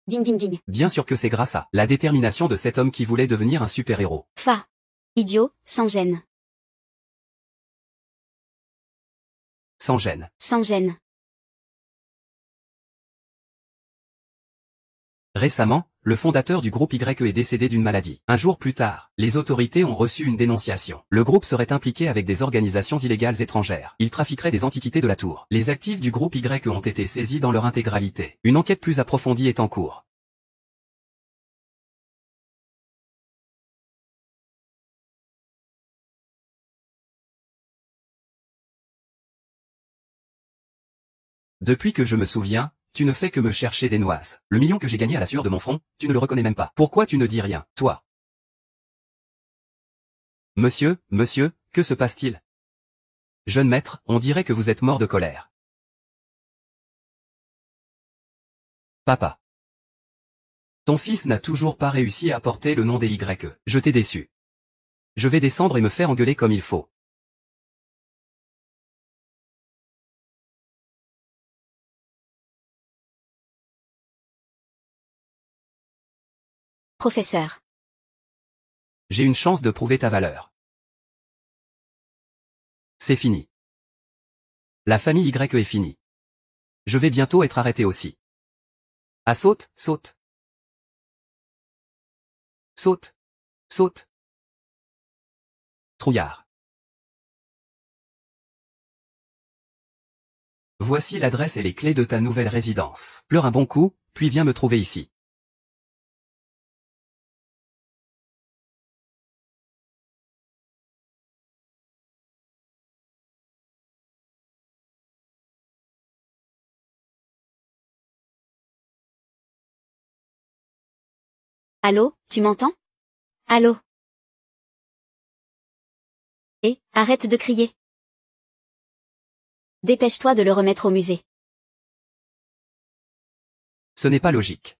Ding ding ding. Bien sûr que c'est grâce à la détermination de cet homme qui voulait devenir un super-héros. Fa. Idiot, sans gêne. Sans gêne. Sans gêne. Récemment, le fondateur du groupe Y est décédé d'une maladie. Un jour plus tard, les autorités ont reçu une dénonciation. Le groupe serait impliqué avec des organisations illégales étrangères. Il trafiquerait des antiquités de la tour. Les actifs du groupe Y ont été saisis dans leur intégralité. Une enquête plus approfondie est en cours. Depuis que je me souviens, tu ne fais que me chercher des noises. Le million que j'ai gagné à la sueur de mon front, tu ne le reconnais même pas. Pourquoi tu ne dis rien, toi? Monsieur, que se passe-t-il? Jeune maître, on dirait que vous êtes mort de colère. Papa. Ton fils n'a toujours pas réussi à porter le nom des YE. Je t'ai déçu. Je vais descendre et me faire engueuler comme il faut. Professeur. J'ai une chance de prouver ta valeur. C'est fini. La famille Y est finie. Je vais bientôt être arrêté aussi. Ah saute, saute. Saute. Saute. Trouillard. Voici l'adresse et les clés de ta nouvelle résidence. Pleure un bon coup, puis viens me trouver ici. Allô, tu m'entends? Allô? Arrête de crier. Dépêche-toi de le remettre au musée. Ce n'est pas logique.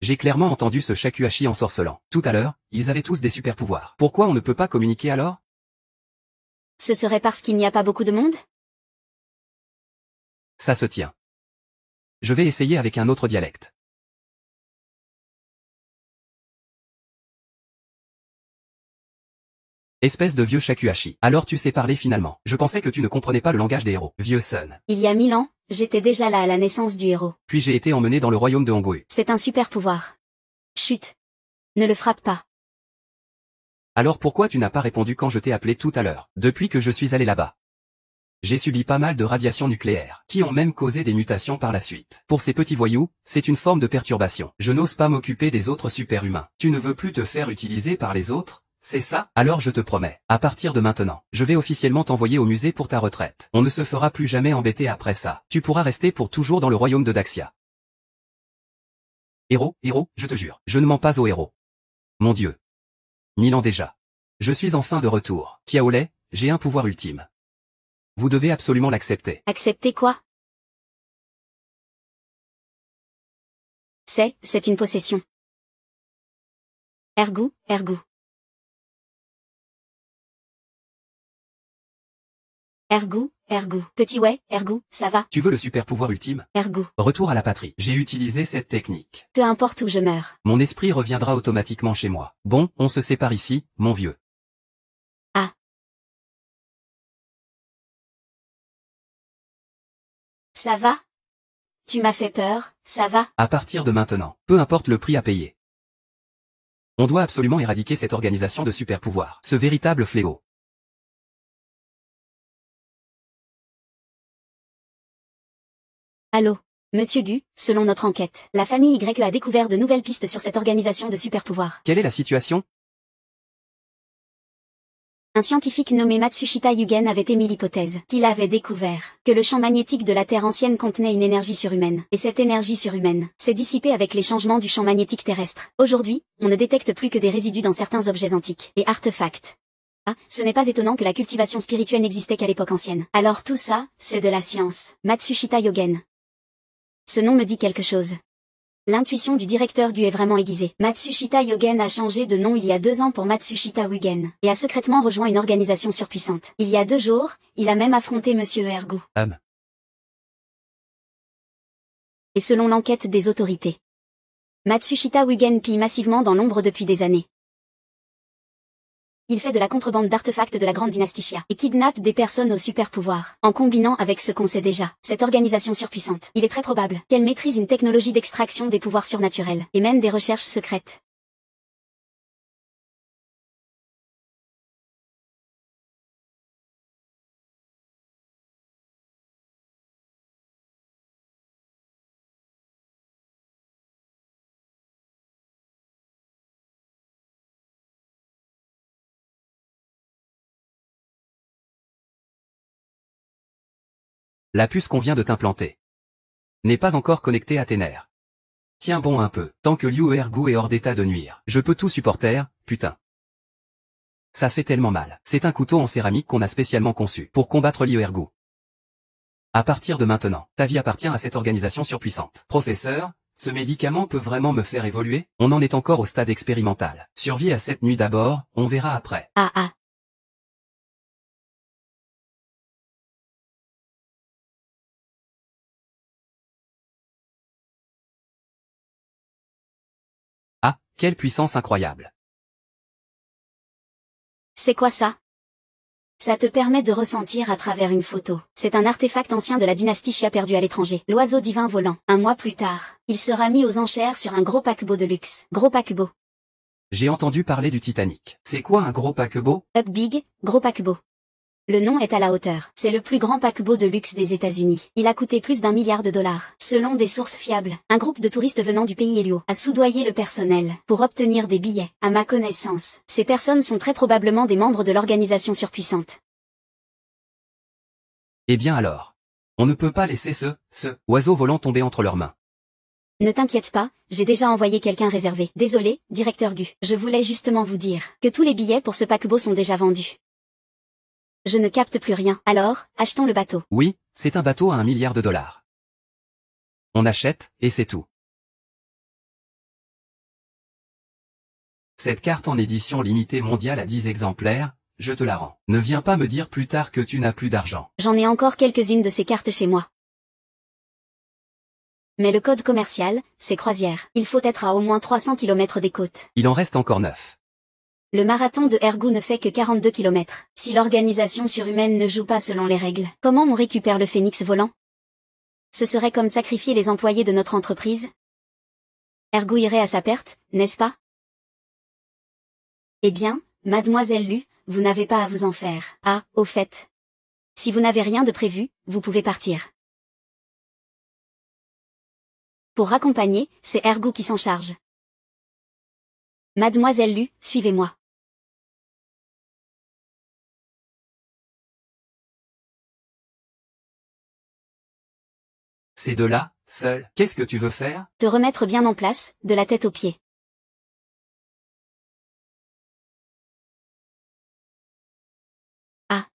J'ai clairement entendu ce shakuhachi ensorcelant. Tout à l'heure, ils avaient tous des super pouvoirs. Pourquoi on ne peut pas communiquer alors? Ce serait parce qu'il n'y a pas beaucoup de monde? Ça se tient. Je vais essayer avec un autre dialecte. Espèce de vieux shakuhachi. Alors tu sais parler finalement. Je pensais que tu ne comprenais pas le langage des héros. Vieux son. Il y a 1000 ans, j'étais déjà là à la naissance du héros. Puis j'ai été emmené dans le royaume de Hongwu. C'est un super pouvoir. Chut. Ne le frappe pas. Alors pourquoi tu n'as pas répondu quand je t'ai appelé tout à l'heure? Depuis que je suis allé là-bas, j'ai subi pas mal de radiations nucléaires, qui ont même causé des mutations par la suite. Pour ces petits voyous, c'est une forme de perturbation. Je n'ose pas m'occuper des autres super-humains. Tu ne veux plus te faire utiliser par les autres? C'est ça? Alors je te promets, à partir de maintenant, je vais officiellement t'envoyer au musée pour ta retraite. On ne se fera plus jamais embêter après ça. Tu pourras rester pour toujours dans le royaume de Daxia. Héros, je te jure, je ne mens pas aux héros. Mon Dieu. 1000 ans déjà. Je suis enfin de retour. Kiaolei, j'ai un pouvoir ultime. Vous devez absolument l'accepter. Accepter quoi? C'est une possession. Ergo. Ergo. Petit ouais, Ergo, ça va? Tu veux le super pouvoir ultime? Ergo. Retour à la patrie. J'ai utilisé cette technique. Peu importe où je meurs. Mon esprit reviendra automatiquement chez moi. Bon, on se sépare ici, mon vieux. Ah. Ça va? Tu m'as fait peur, ça va? À partir de maintenant, peu importe le prix à payer. On doit absolument éradiquer cette organisation de super pouvoirs. Ce véritable fléau. Allô, Monsieur Gu, selon notre enquête, la famille Y a découvert de nouvelles pistes sur cette organisation de super pouvoirs. Quelle est la situation? Un scientifique nommé Matsushita Yugen avait émis l'hypothèse qu'il avait découvert que le champ magnétique de la Terre ancienne contenait une énergie surhumaine. Et cette énergie surhumaine s'est dissipée avec les changements du champ magnétique terrestre. Aujourd'hui, on ne détecte plus que des résidus dans certains objets antiques et artefacts. Ah, ce n'est pas étonnant que la cultivation spirituelle n'existait qu'à l'époque ancienne. Alors tout ça, c'est de la science. Matsushita Yugen. Ce nom me dit quelque chose. L'intuition du directeur GU est vraiment aiguisée. Matsushita Yugen a changé de nom il y a 2 ans pour Matsushita Yugen, et a secrètement rejoint une organisation surpuissante. Il y a 2 jours, il a même affronté Monsieur Ergo. Et selon l'enquête des autorités, Matsushita Yugen pille massivement dans l'ombre depuis des années. Il fait de la contrebande d'artefacts de la grande dynastie Xia et kidnappe des personnes au super pouvoir, en combinant avec ce qu'on sait déjà. Cette organisation surpuissante, il est très probable qu'elle maîtrise une technologie d'extraction des pouvoirs surnaturels, et mène des recherches secrètes. La puce qu'on vient de t'implanter n'est pas encore connectée à tes nerfs. Tiens bon un peu, tant que Liu Ergu est hors d'état de nuire. Je peux tout supporter, putain. Ça fait tellement mal. C'est un couteau en céramique qu'on a spécialement conçu pour combattre Liu Ergu. À partir de maintenant, ta vie appartient à cette organisation surpuissante. Professeur, ce médicament peut vraiment me faire évoluer? On en est encore au stade expérimental. Survie à cette nuit d'abord, on verra après. Ah. Ah, quelle puissance incroyable. C'est quoi ça? Ça te permet de ressentir à travers une photo. C'est un artefact ancien de la dynastie Xia perdu à l'étranger. L'oiseau divin volant. 1 mois plus tard, il sera mis aux enchères sur un gros paquebot de luxe. Gros paquebot. J'ai entendu parler du Titanic. C'est quoi un gros paquebot? Up Big, gros paquebot. Le nom est à la hauteur. C'est le plus grand paquebot de luxe des États-Unis. Il a coûté plus d'1 milliard de dollars. Selon des sources fiables, un groupe de touristes venant du pays Helio a soudoyé le personnel pour obtenir des billets. À ma connaissance, ces personnes sont très probablement des membres de l'organisation surpuissante. Eh bien alors. On ne peut pas laisser ce oiseau volant tomber entre leurs mains. Ne t'inquiète pas, j'ai déjà envoyé quelqu'un réservé. Désolé, directeur GU. Je voulais justement vous dire que tous les billets pour ce paquebot sont déjà vendus. Je ne capte plus rien. Alors, achetons le bateau. Oui, c'est un bateau à 1 milliard de dollars. On achète, et c'est tout. Cette carte en édition limitée mondiale à 10 exemplaires, je te la rends. Ne viens pas me dire plus tard que tu n'as plus d'argent. J'en ai encore quelques-unes de ces cartes chez moi. Mais le code commercial, c'est croisière. Il faut être à au moins 300 km des côtes. Il en reste encore 9. Le marathon de Ergu ne fait que 42 km. Si l'organisation surhumaine ne joue pas selon les règles, comment on récupère le phénix volant? Ce serait comme sacrifier les employés de notre entreprise? Ergu irait à sa perte, n'est-ce pas? Eh bien, mademoiselle Lu, vous n'avez pas à vous en faire. Ah, au fait. Si vous n'avez rien de prévu, vous pouvez partir. Pour raccompagner, c'est Ergu qui s'en charge. Mademoiselle Lu, suivez-moi. Ces deux-là, seuls, qu'est-ce que tu veux faire? Te remettre bien en place, de la tête aux pieds. Ah.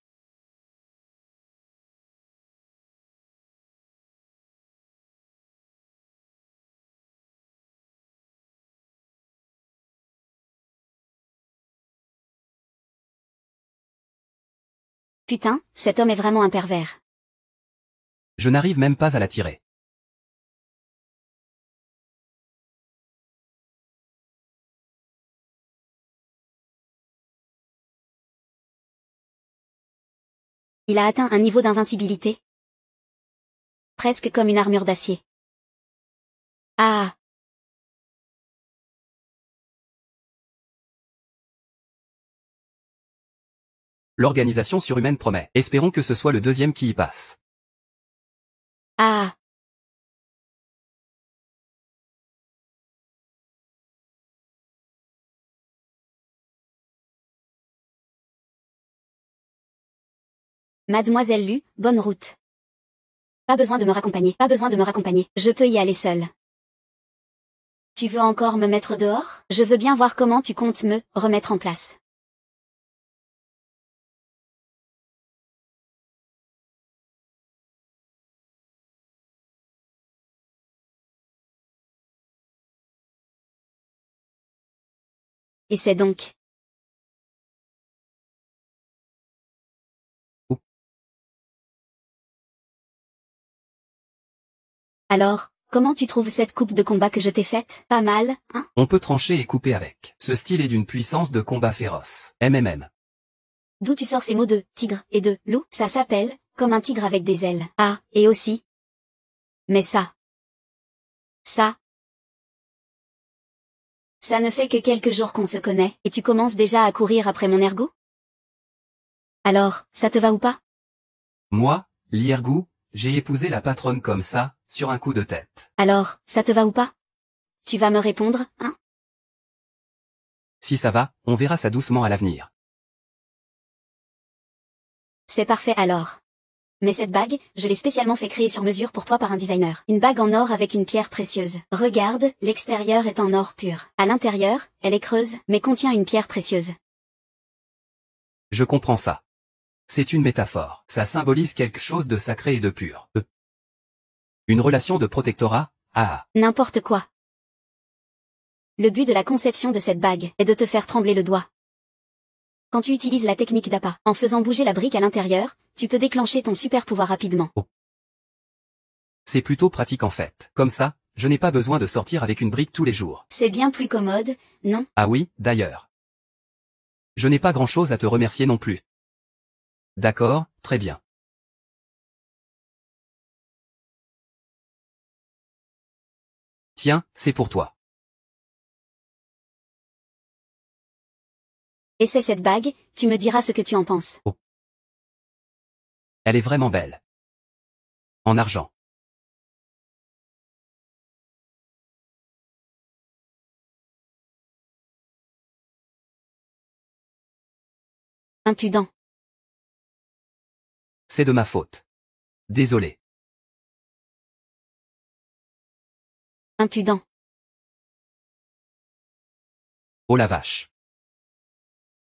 Putain, cet homme est vraiment un pervers. Je n'arrive même pas à la tirer. Il a atteint un niveau d'invincibilité. Presque comme une armure d'acier. Ah. L'organisation surhumaine promet. Espérons que ce soit le deuxième qui y passe. Ah. Mademoiselle Lu, bonne route. Pas besoin de me raccompagner, pas besoin de me raccompagner. Je peux y aller seule. Tu veux encore me mettre dehors? Je veux bien voir comment tu comptes me remettre en place. Et c'est donc. Ouh. Alors, comment tu trouves cette coupe de combat que je t'ai faite? Pas mal, hein? On peut trancher et couper avec. Ce style est d'une puissance de combat féroce. MMM. D'où tu sors ces mots de tigre et de loup? Ça s'appelle comme un tigre avec des ailes. Ah, et aussi. Mais ça. Ça ne fait que quelques jours qu'on se connaît, et tu commences déjà à courir après mon ergot? Alors, ça te va ou pas? Moi, Liergou, j'ai épousé la patronne comme ça, sur un coup de tête. Alors, ça te va ou pas? Tu vas me répondre, hein? Si ça va, on verra ça doucement à l'avenir. C'est parfait alors. Mais cette bague, je l'ai spécialement fait créer sur mesure pour toi par un designer. Une bague en or avec une pierre précieuse. Regarde, l'extérieur est en or pur. À l'intérieur, elle est creuse, mais contient une pierre précieuse. Je comprends ça. C'est une métaphore. Ça symbolise quelque chose de sacré et de pur. Une relation de protectorat, ah. N'importe quoi. Le but de la conception de cette bague est de te faire trembler le doigt. Quand tu utilises la technique d'appât, en faisant bouger la brique à l'intérieur, tu peux déclencher ton super pouvoir rapidement. Oh. C'est plutôt pratique en fait. Comme ça, je n'ai pas besoin de sortir avec une brique tous les jours. C'est bien plus commode, non? Ah oui, d'ailleurs. Je n'ai pas grand-chose à te remercier non plus. D'accord, très bien. Tiens, c'est pour toi. Et c'est cette bague, tu me diras ce que tu en penses. Oh. Elle est vraiment belle. En argent. Impudent. C'est de ma faute. Désolé. Impudent. Oh la vache.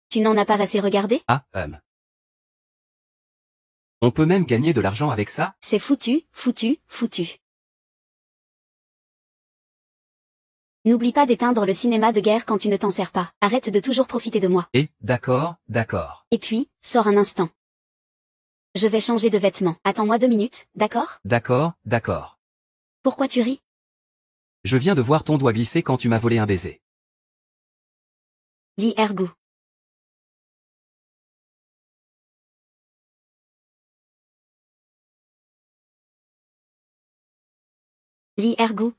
Tu n'en as pas assez regardé? Ah, On peut même gagner de l'argent avec ça? C'est foutu, foutu, foutu. N'oublie pas d'éteindre le cinéma de guerre quand tu ne t'en sers pas. Arrête de toujours profiter de moi. D'accord, d'accord. Et puis, sors un instant. Je vais changer de vêtements. Attends-moi 2 minutes, d'accord? D'accord, d'accord. Pourquoi tu ris? Je viens de voir ton doigt glisser quand tu m'as volé un baiser. Lee Ergou. Lee Ergou,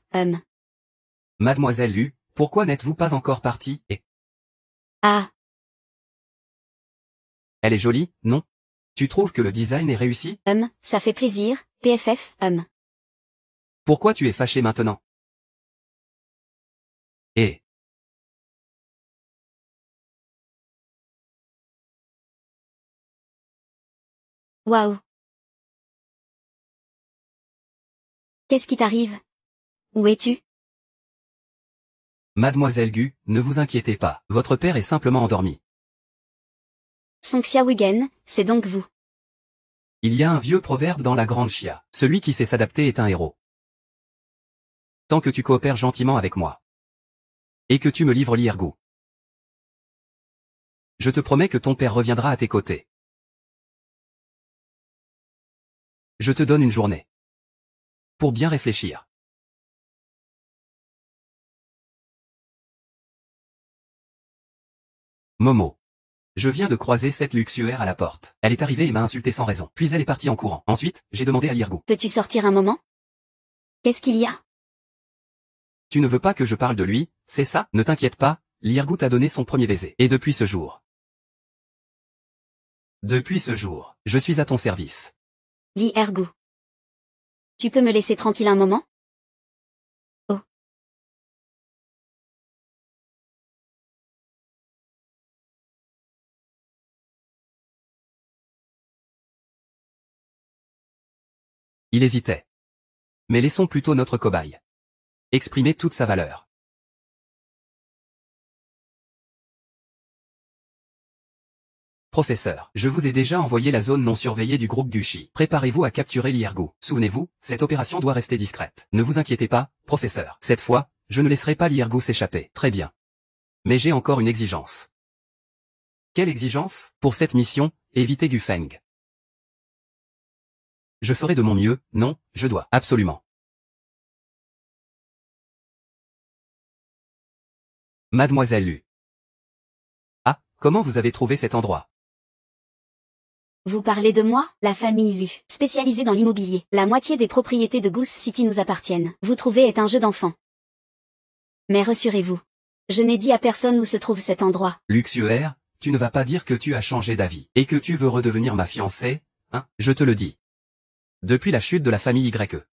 Mademoiselle Lu, pourquoi n'êtes-vous pas encore partie? Ah, Elle est jolie, non? Tu trouves que le design est réussi? ça fait plaisir, PFF, Pourquoi tu es fâché maintenant? Eh. Waouh. Qu'est-ce qui t'arrive? Où es-tu? Mademoiselle Gu, ne vous inquiétez pas, votre père est simplement endormi. Song Xiaowigen, c'est donc vous. Il y a un vieux proverbe dans la grande chia. Celui qui sait s'adapter est un héros. Tant que tu coopères gentiment avec moi. Et que tu me livres l'Irgou. Je te promets que ton père reviendra à tes côtés. Je te donne une journée. Pour bien réfléchir. Momo. Je viens de croiser cette luxuaire à la porte. Elle est arrivée et m'a insulté sans raison. Puis elle est partie en courant. Ensuite, j'ai demandé à l'Irgou. Peux-tu sortir un moment? Qu'est-ce qu'il y a? Tu ne veux pas que je parle de lui, c'est ça? Ne t'inquiète pas, l'Irgou t'a donné son premier baiser. Et depuis ce jour. Je suis à ton service. Lee Ergou. Tu peux me laisser tranquille un moment? Il hésitait. Mais laissons plutôt notre cobaye exprimer toute sa valeur. Professeur, je vous ai déjà envoyé la zone non surveillée du groupe Duchy. Préparez-vous à capturer l'Iergo. Souvenez-vous, cette opération doit rester discrète. Ne vous inquiétez pas, professeur. Cette fois, je ne laisserai pas l'Iergo s'échapper. Très bien. Mais j'ai encore une exigence. Quelle exigence? Pour cette mission, évitez Gufeng. Je ferai de mon mieux, non, je dois. Absolument. Mademoiselle Lu. Ah, comment vous avez trouvé cet endroit? Vous parlez de moi? La famille Lu, spécialisée dans l'immobilier. La moitié des propriétés de Goose City nous appartiennent. Vous trouvez est un jeu d'enfant. Mais rassurez-vous. Je n'ai dit à personne où se trouve cet endroit. Luxuaire, tu ne vas pas dire que tu as changé d'avis, et que tu veux redevenir ma fiancée, hein? Je te le dis. Depuis la chute de la famille YE.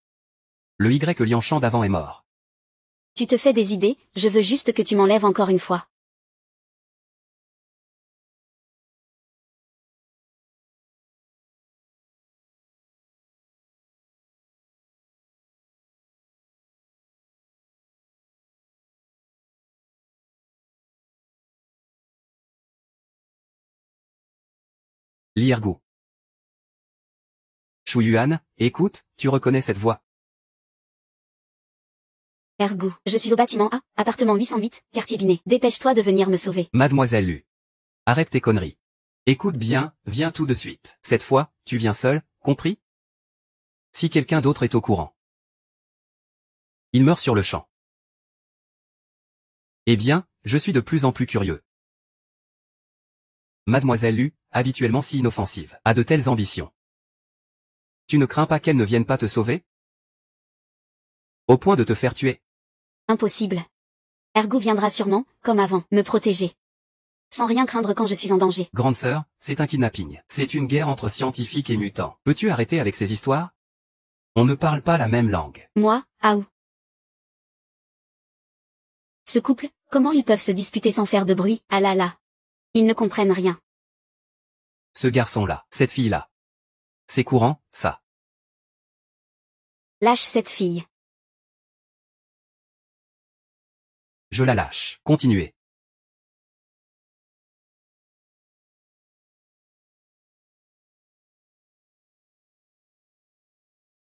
Le Y Lianchan d'avant est mort. Tu te fais des idées, je veux juste que tu m'enlèves encore une fois. L'Iergo. Shu Yuan, écoute, tu reconnais cette voix? Ergo, je suis au bâtiment A, appartement 808, quartier Binet. Dépêche-toi de venir me sauver. Mademoiselle Lu. Arrête tes conneries. Écoute bien, viens tout de suite. Cette fois, tu viens seul, compris? Si quelqu'un d'autre est au courant. Il meurt sur le champ. Eh bien, je suis de plus en plus curieux. Mademoiselle Lu, habituellement si inoffensive, a de telles ambitions. Tu ne crains pas qu'elle ne vienne pas te sauver? Au point de te faire tuer? Impossible. Ergo viendra sûrement, comme avant, me protéger. Sans rien craindre quand je suis en danger. Grande sœur, c'est un kidnapping. C'est une guerre entre scientifiques et mutants. Peux-tu arrêter avec ces histoires? On ne parle pas la même langue. Moi, Aou. Ce couple, comment ils peuvent se disputer sans faire de bruit? Ah là là. Ils ne comprennent rien. Ce garçon-là, cette fille-là. C'est courant, ça. Lâche cette fille. Je la lâche. Continuez.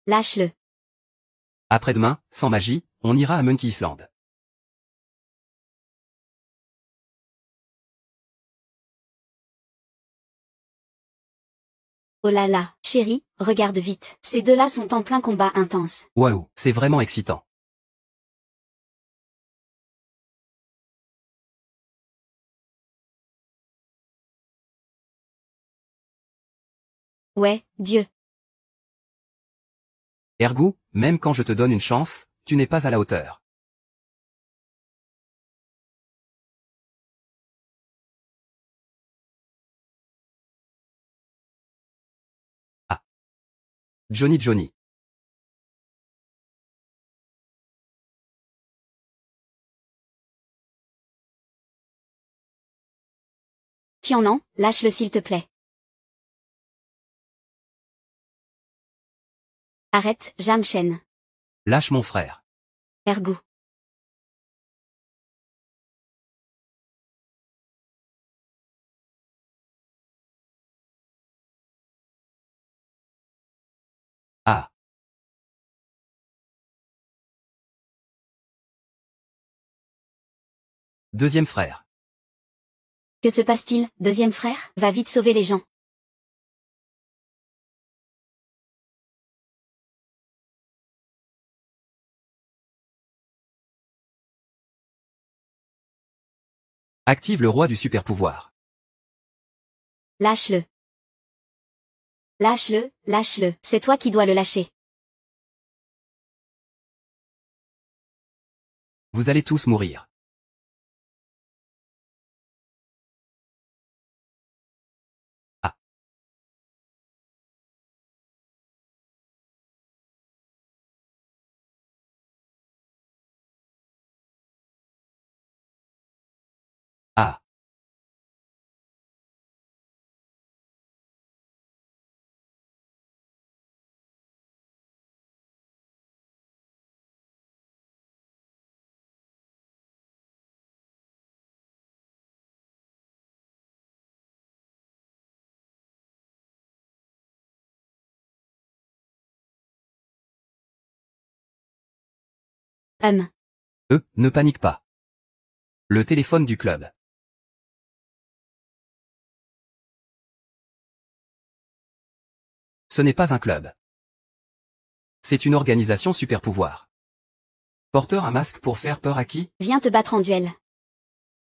Lâche-le. Après-demain, sans magie, on ira à Monkey Island. Oh là là, chérie, regarde vite. Ces deux-là sont en plein combat intense. Waouh, c'est vraiment excitant. Ouais, Dieu. Ergo, même quand je te donne une chance, tu n'es pas à la hauteur. Ah. Johnny Johnny. Tiens-non, lâche-le s'il te plaît. Arrête, Jamchen. Lâche mon frère. Ergo. Ah. Deuxième frère. Que se passe-t-il, deuxième frère? Va vite sauver les gens. Active le roi du super pouvoir. Lâche-le. Lâche-le, lâche-le. C'est toi qui dois le lâcher. Vous allez tous mourir. Ah. Ah. Ne panique pas. Le téléphone du club. Ce n'est pas un club. C'est une organisation super pouvoir. Porteur un masque pour faire peur à qui? Viens te battre en duel.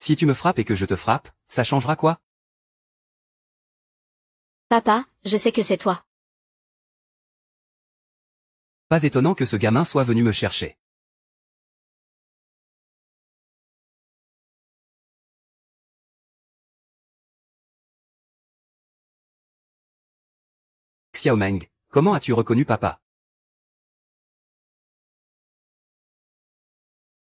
Si tu me frappes et que je te frappe, ça changera quoi? Papa, je sais que c'est toi. Pas étonnant que ce gamin soit venu me chercher. Xiaomeng, comment as-tu reconnu papa?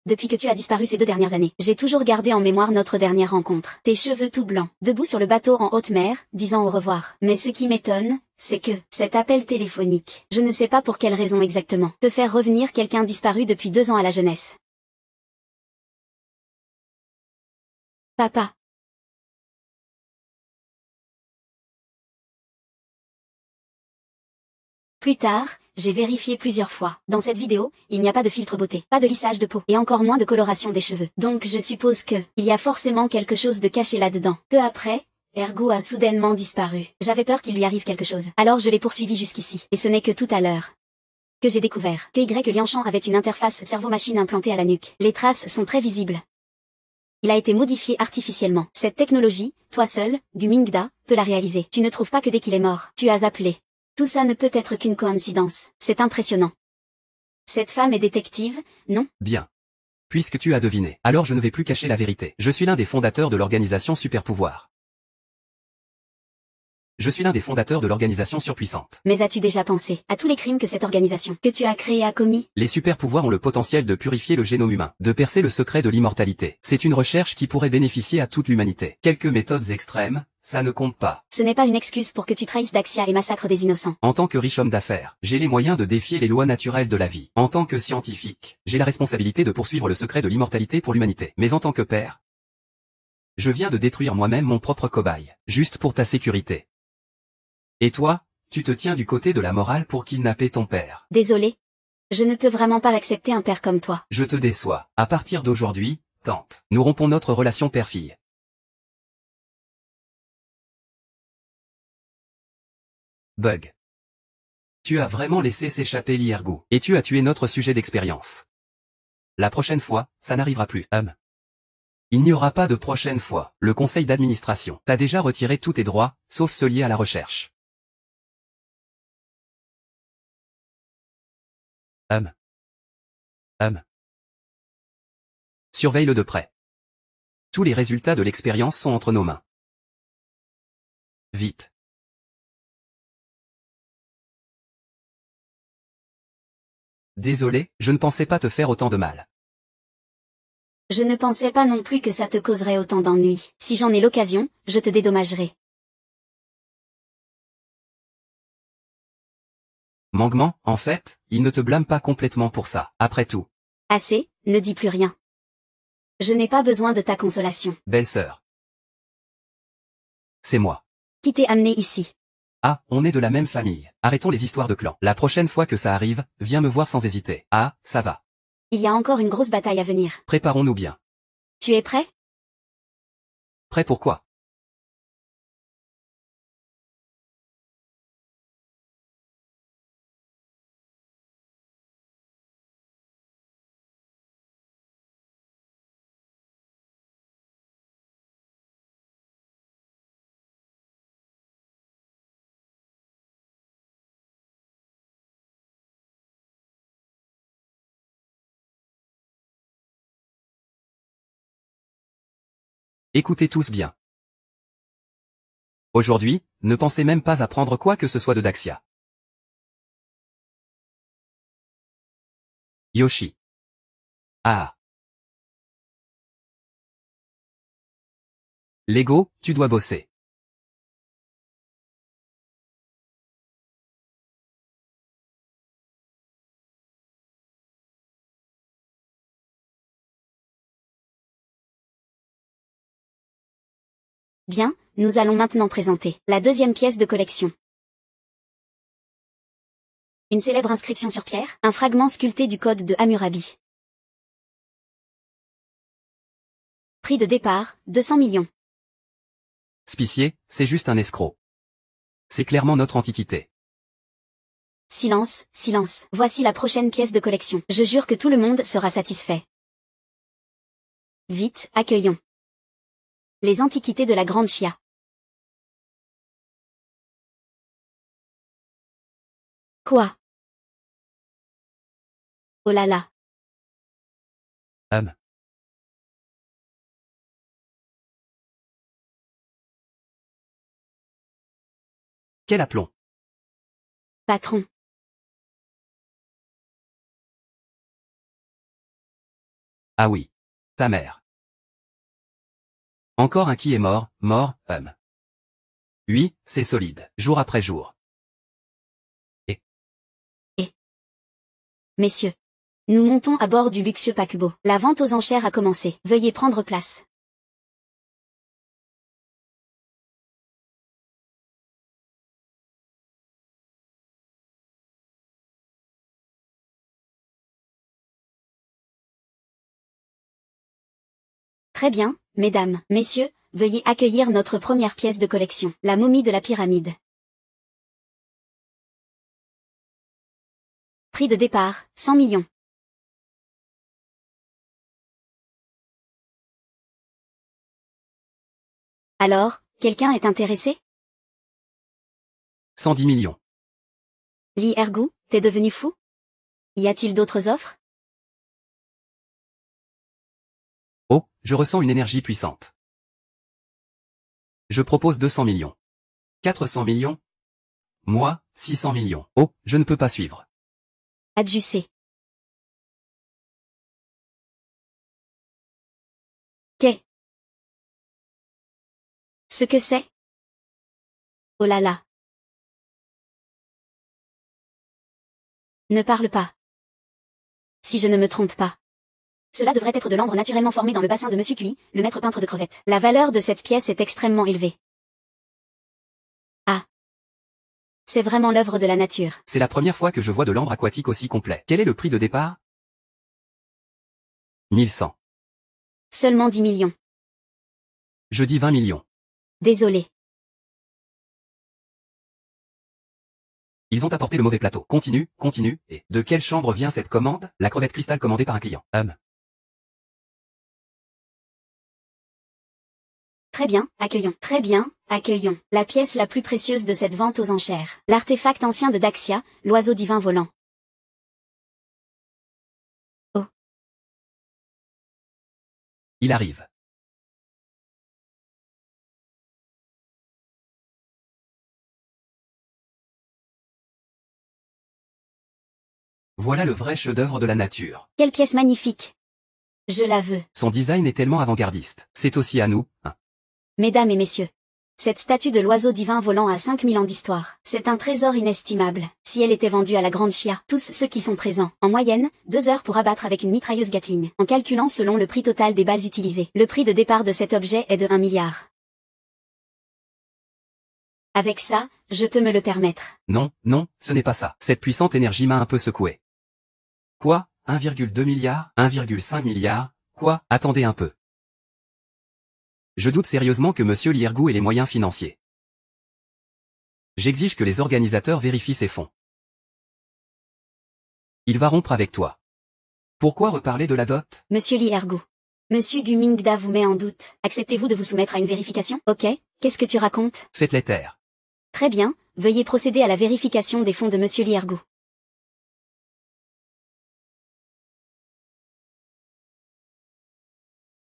Depuis que tu as disparu ces 2 dernières années, j'ai toujours gardé en mémoire notre dernière rencontre. Tes cheveux tout blancs, debout sur le bateau en haute mer, disant au revoir. Mais ce qui m'étonne, c'est que, cet appel téléphonique, je ne sais pas pour quelle raison exactement, peut faire revenir quelqu'un disparu depuis 2 ans à la jeunesse. Papa. Plus tard, j'ai vérifié plusieurs fois. Dans cette vidéo, il n'y a pas de filtre beauté, pas de lissage de peau, et encore moins de coloration des cheveux. Donc je suppose que, il y a forcément quelque chose de caché là-dedans. Peu après, Ergo a soudainement disparu. J'avais peur qu'il lui arrive quelque chose. Alors je l'ai poursuivi jusqu'ici. Et ce n'est que tout à l'heure que j'ai découvert que Y Lianchan avait une interface cerveau-machine implantée à la nuque. Les traces sont très visibles. Il a été modifié artificiellement. Cette technologie, toi seul, du Mingda, peut la réaliser. Tu ne trouves pas que dès qu'il est mort, tu as appelé. Tout ça ne peut être qu'une coïncidence. C'est impressionnant. Cette femme est détective, non? Bien. Puisque tu as deviné, alors je ne vais plus cacher la vérité. Je suis l'un des fondateurs de l'organisation Super Pouvoir. Je suis l'un des fondateurs de l'organisation surpuissante. Mais as-tu déjà pensé à tous les crimes que cette organisation que tu as créée a commis? Les super pouvoirs ont le potentiel de purifier le génome humain, de percer le secret de l'immortalité. C'est une recherche qui pourrait bénéficier à toute l'humanité. Quelques méthodes extrêmes, ça ne compte pas. Ce n'est pas une excuse pour que tu trahisses Daxia et massacres des innocents. En tant que riche homme d'affaires, j'ai les moyens de défier les lois naturelles de la vie. En tant que scientifique, j'ai la responsabilité de poursuivre le secret de l'immortalité pour l'humanité. Mais en tant que père, je viens de détruire moi-même mon propre cobaye, juste pour ta sécurité. Et toi, tu te tiens du côté de la morale pour kidnapper ton père. Désolé. Je ne peux vraiment pas accepter un père comme toi. Je te déçois. À partir d'aujourd'hui, tante, nous rompons notre relation père-fille. Bug. Tu as vraiment laissé s'échapper l'Iergo, et tu as tué notre sujet d'expérience. La prochaine fois, ça n'arrivera plus. Il n'y aura pas de prochaine fois. Le conseil d'administration t'a déjà retiré tous tes droits, sauf ceux liés à la recherche. Surveille-le de près. Tous les résultats de l'expérience sont entre nos mains. Vite. Désolé, je ne pensais pas te faire autant de mal. Je ne pensais pas non plus que ça te causerait autant d'ennuis. Si j'en ai l'occasion, je te dédommagerai. Mangement, en fait, il ne te blâme pas complètement pour ça. Après tout. Assez, ne dis plus rien. Je n'ai pas besoin de ta consolation. Belle-sœur. C'est moi. Qui t'ai amené ici? Ah, on est de la même famille. Arrêtons les histoires de clans. La prochaine fois que ça arrive, viens me voir sans hésiter. Ah, ça va. Il y a encore une grosse bataille à venir. Préparons-nous bien. Tu es prêt? Prêt pour quoi? Écoutez tous bien. Aujourd'hui, ne pensez même pas à prendre quoi que ce soit de Daxia. Yoshi. Ah. Lego, tu dois bosser. Bien, nous allons maintenant présenter la deuxième pièce de collection. Une célèbre inscription sur pierre, un fragment sculpté du code de Hammurabi. Prix de départ, 200 millions. Spicier, c'est juste un escroc. C'est clairement notre antiquité. Silence, silence. Voici la prochaine pièce de collection. Je jure que tout le monde sera satisfait. Vite, accueillons. Les antiquités de la Grande Chia. Quoi? Oh là là. Quel aplomb. Patron. Ah oui. Ta mère. Encore un qui est mort, Oui, c'est solide, jour après jour. Messieurs. Nous montons à bord du luxueux paquebot. La vente aux enchères a commencé. Veuillez prendre place. Très bien, mesdames, messieurs, veuillez accueillir notre première pièce de collection, la momie de la pyramide. Prix de départ, 100 millions. Alors, quelqu'un est intéressé? 110 millions. Lee Ergou, t'es devenu fou? Y a-t-il d'autres offres? Oh, je ressens une énergie puissante. Je propose 200 millions. 400 millions? Moi, 600 millions. Oh, je ne peux pas suivre. Adjussé. Qu'est ce que c'est? Oh là là. Ne parle pas. Si je ne me trompe pas. Cela devrait être de l'ambre naturellement formé dans le bassin de Monsieur Cui, le maître peintre de crevettes. La valeur de cette pièce est extrêmement élevée. Ah. C'est vraiment l'œuvre de la nature. C'est la première fois que je vois de l'ambre aquatique aussi complet. Quel est le prix de départ? 1100. Seulement 10 millions. Je dis 20 millions. Désolé. Ils ont apporté le mauvais plateau. Continue, continue, et de quelle chambre vient cette commande? La crevette cristal commandée par un client. Très bien, accueillons. Très bien, accueillons. La pièce la plus précieuse de cette vente aux enchères. L'artefact ancien de Daxia, l'oiseau divin volant. Oh. Il arrive. Voilà le vrai chef-d'œuvre de la nature. Quelle pièce magnifique. Je la veux. Son design est tellement avant-gardiste. C'est aussi à nous, hein. Mesdames et messieurs. Cette statue de l'oiseau divin volant a 5000 ans d'histoire. C'est un trésor inestimable. Si elle était vendue à la Grande Chia, tous ceux qui sont présents, en moyenne, 2 heures pour abattre avec une mitrailleuse Gatling. En calculant selon le prix total des balles utilisées, le prix de départ de cet objet est de 1 milliard. Avec ça, je peux me le permettre. Non, non, ce n'est pas ça. Cette puissante énergie m'a un peu secoué. Quoi? 1,2 milliard? 1,5 milliard? Quoi? Attendez un peu. Je doute sérieusement que Monsieur Lee Ergou ait les moyens financiers. J'exige que les organisateurs vérifient ces fonds. Il va rompre avec toi. Pourquoi reparler de la dot? Monsieur Lee Ergou. Monsieur Gu Mingda vous met en doute. Acceptez-vous de vous soumettre à une vérification? Ok, qu'est-ce que tu racontes? Faites-les taire. Très bien, veuillez procéder à la vérification des fonds de Monsieur Lee Ergou.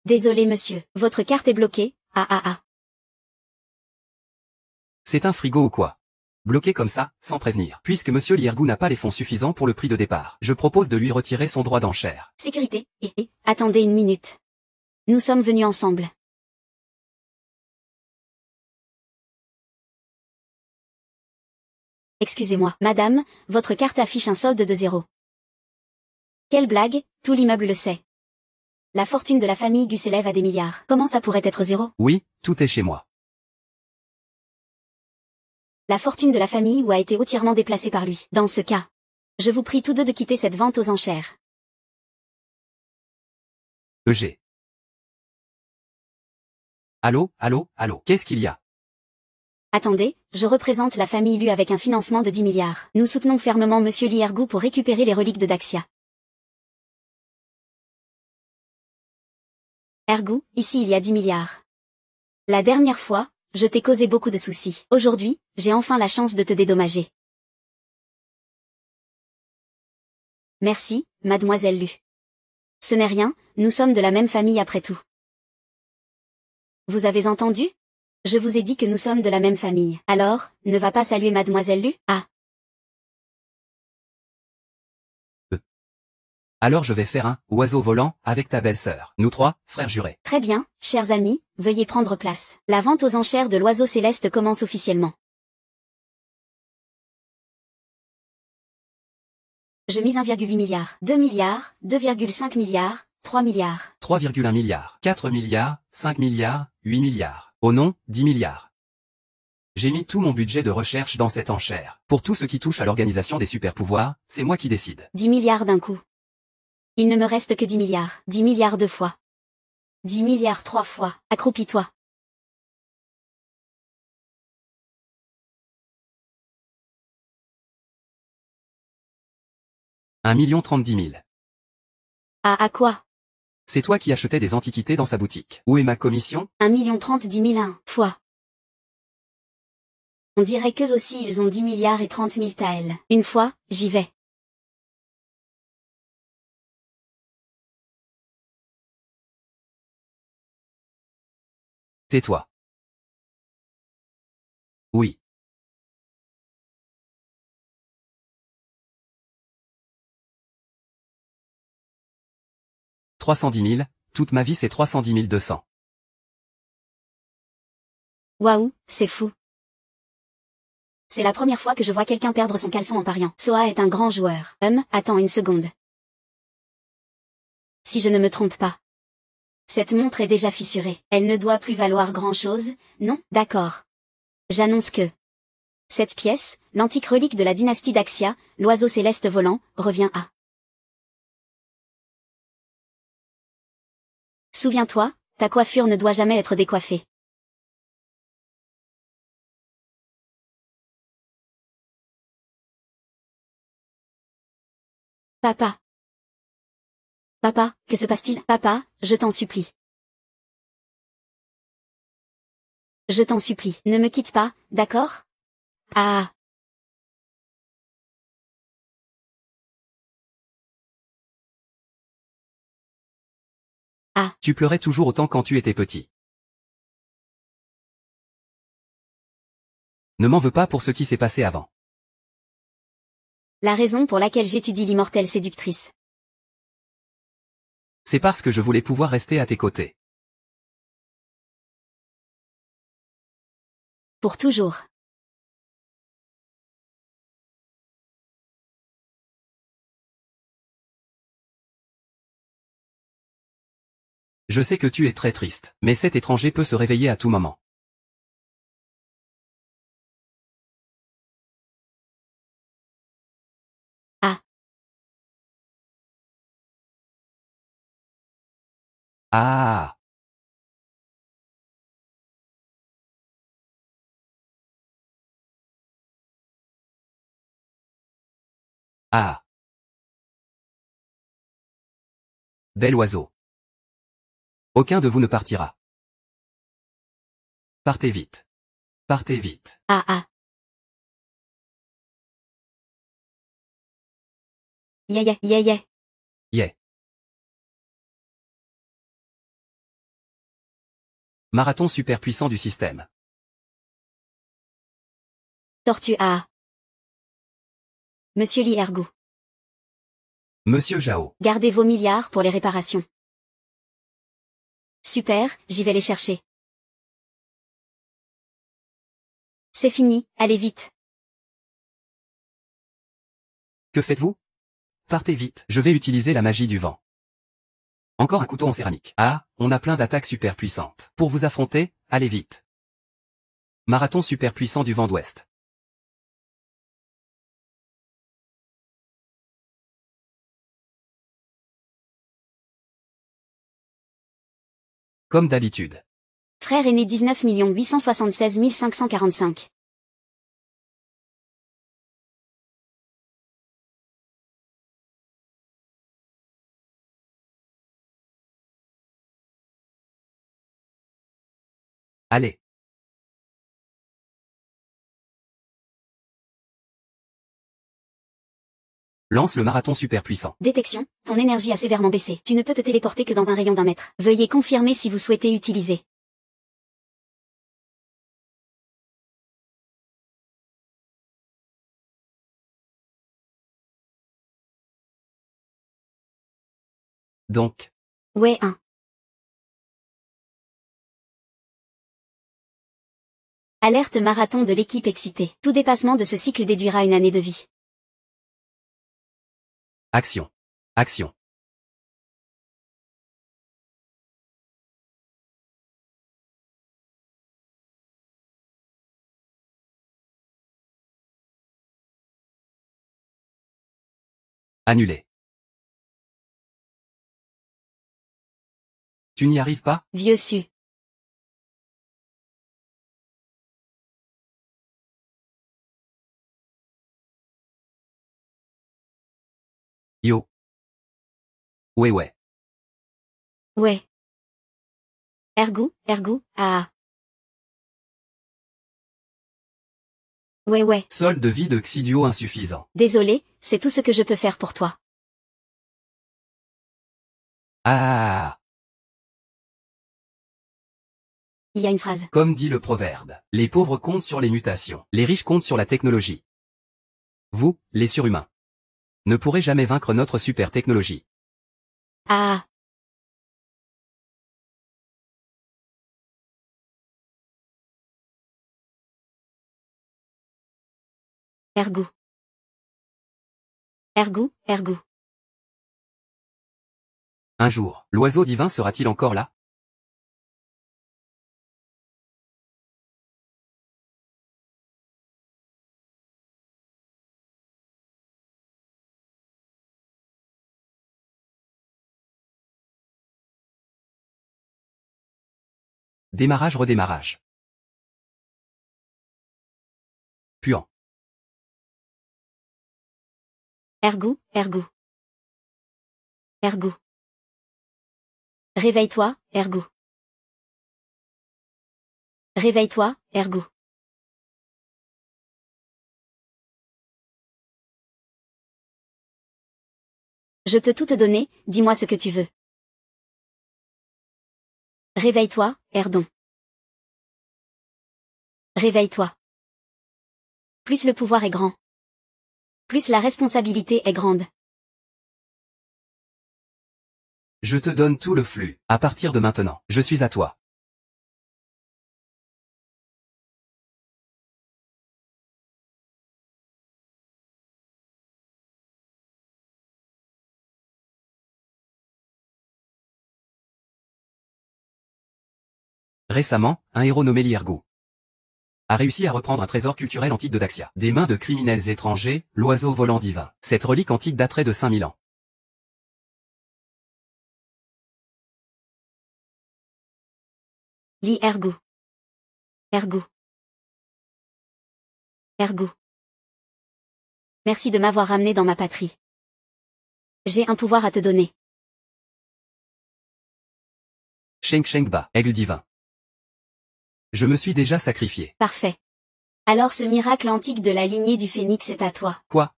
Désolé monsieur, votre carte est bloquée. Ah ah ah. C'est un frigo ou quoi? Bloqué comme ça, sans prévenir. Puisque Monsieur Lee Ergou n'a pas les fonds suffisants pour le prix de départ, je propose de lui retirer son droit d'enchère. Sécurité, attendez une minute. Nous sommes venus ensemble. Excusez-moi, madame, votre carte affiche un solde de 0. Quelle blague, tout l'immeuble le sait. La fortune de la famille Gu s'élève à des milliards. Comment ça pourrait être 0? Oui, tout est chez moi. La fortune de la famille Wu a été entièrement déplacée par lui. Dans ce cas, je vous prie tous deux de quitter cette vente aux enchères. EG. Allô, allô, allô, qu'est-ce qu'il y a? Attendez, je représente la famille Lu avec un financement de 10 milliards. Nous soutenons fermement Monsieur Lee Ergou pour récupérer les reliques de Daxia. Ergou, ici il y a 10 milliards. La dernière fois, je t'ai causé beaucoup de soucis. Aujourd'hui, j'ai enfin la chance de te dédommager. Merci, mademoiselle Lu. Ce n'est rien, nous sommes de la même famille après tout. Vous avez entendu? Je vous ai dit que nous sommes de la même famille. Alors, ne va pas saluer mademoiselle Lu? Ah. Alors je vais faire un oiseau volant avec ta belle-sœur. Nous trois, frères jurés. Très bien, chers amis, veuillez prendre place. La vente aux enchères de l'oiseau céleste commence officiellement. Je mise 1,8 milliard, 2 milliards, 2,5 milliards, 3 milliards. 3,1 milliards, 4 milliards, 5 milliards, 8 milliards. Oh non, 10 milliards. J'ai mis tout mon budget de recherche dans cette enchère. Pour tout ce qui touche à l'organisation des super-pouvoirs, c'est moi qui décide. 10 milliards d'un coup. Il ne me reste que 10 milliards. 10 milliards 2 fois. 10 milliards 3 fois. Accroupis-toi. $1 million 30 000. Ah, à quoi? C'est toi qui achetais des antiquités dans sa boutique. Où est ma commission? 1 million 30 10 000 1 fois. On dirait qu'eux aussi ils ont 10 milliards et 30 000 taels. Une fois, j'y vais. Tais-toi. Oui. 310 000, toute ma vie c'est 310 200. Waouh, c'est fou. C'est la première fois que je vois quelqu'un perdre son caleçon en pariant. Soa est un grand joueur. Attends une seconde. Si je ne me trompe pas. Cette montre est déjà fissurée. Elle ne doit plus valoir grand-chose, non? D'accord. J'annonce que cette pièce, l'antique relique de la dynastie Daxia, l'oiseau céleste volant, revient à. Souviens-toi, ta coiffure ne doit jamais être décoiffée. Papa. Papa, que se passe-t-il? Papa, je t'en supplie. Je t'en supplie. Ne me quitte pas, d'accord? Ah. Ah. Tu pleurais toujours autant quand tu étais petit. Ne m'en veux pas pour ce qui s'est passé avant. La raison pour laquelle j'étudie l'immortelle séductrice. C'est parce que je voulais pouvoir rester à tes côtés. Pour toujours. Je sais que tu es très triste, mais cet étranger peut se réveiller à tout moment. Ah. Ah. Ah. Bel oiseau. Aucun de vous ne partira. Partez vite. Partez vite. Ah ah. Yeah yeah yeah yeah. Yeah. Marathon super puissant du système. Tortue A. Monsieur Lee Ergou. Monsieur Jao. Gardez vos milliards pour les réparations. Super, j'y vais les chercher. C'est fini, allez vite. Que faites-vous? Partez vite. Je vais utiliser la magie du vent. Encore un couteau en céramique. Ah, on a plein d'attaques super puissantes. Pour vous affronter, allez vite. Marathon super puissant du vent d'ouest. Comme d'habitude. Frère aîné 19 876 545. Allez. Lance le marathon super puissant. Détection, ton énergie a sévèrement baissé. Tu ne peux te téléporter que dans un rayon d'1 mètre. Veuillez confirmer si vous souhaitez utiliser. Donc. Ouais 1. Alerte marathon de l'équipe excitée. Tout dépassement de ce cycle déduira une année de vie. Action. Action. Annulé. Tu n'y arrives pas? Vieux su. Yo. Ouais. Ouais. Ergou, ah. Ouais. Solde de vie de Xiduo insuffisant. Désolé, c'est tout ce que je peux faire pour toi. Ah. Il y a une phrase. Comme dit le proverbe, les pauvres comptent sur les mutations, les riches comptent sur la technologie. Vous, les surhumains, ne pourrez jamais vaincre notre super technologie. Ah. Ergou. Un jour, l'oiseau divin sera-t-il encore là? Démarrage-redémarrage. Puant. Ergou. Réveille-toi, Ergou. Réveille-toi, Ergou. Je peux tout te donner, dis-moi ce que tu veux. Réveille-toi, Erdon. Réveille-toi. Plus le pouvoir est grand, plus la responsabilité est grande. Je te donne tout le flux. À partir de maintenant, je suis à toi. Récemment, un héros nommé Liergou a réussi à reprendre un trésor culturel antique de Daxia. Des mains de criminels étrangers, l'oiseau volant divin. Cette relique antique daterait de 5000 ans. Lis Ergou. Merci de m'avoir ramené dans ma patrie. J'ai un pouvoir à te donner. Shengba, aigle divin. Je me suis déjà sacrifié. Parfait. Alors ce miracle antique de la lignée du phénix est à toi. Quoi?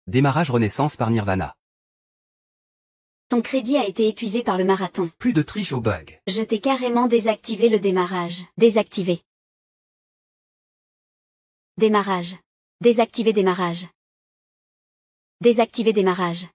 Démarrage renaissance par Nirvana. Ton crédit a été épuisé par le marathon. Plus de triche au bug. Je t'ai carrément désactivé le démarrage. Désactivé. Démarrage. Désactiver démarrage. Désactiver démarrage.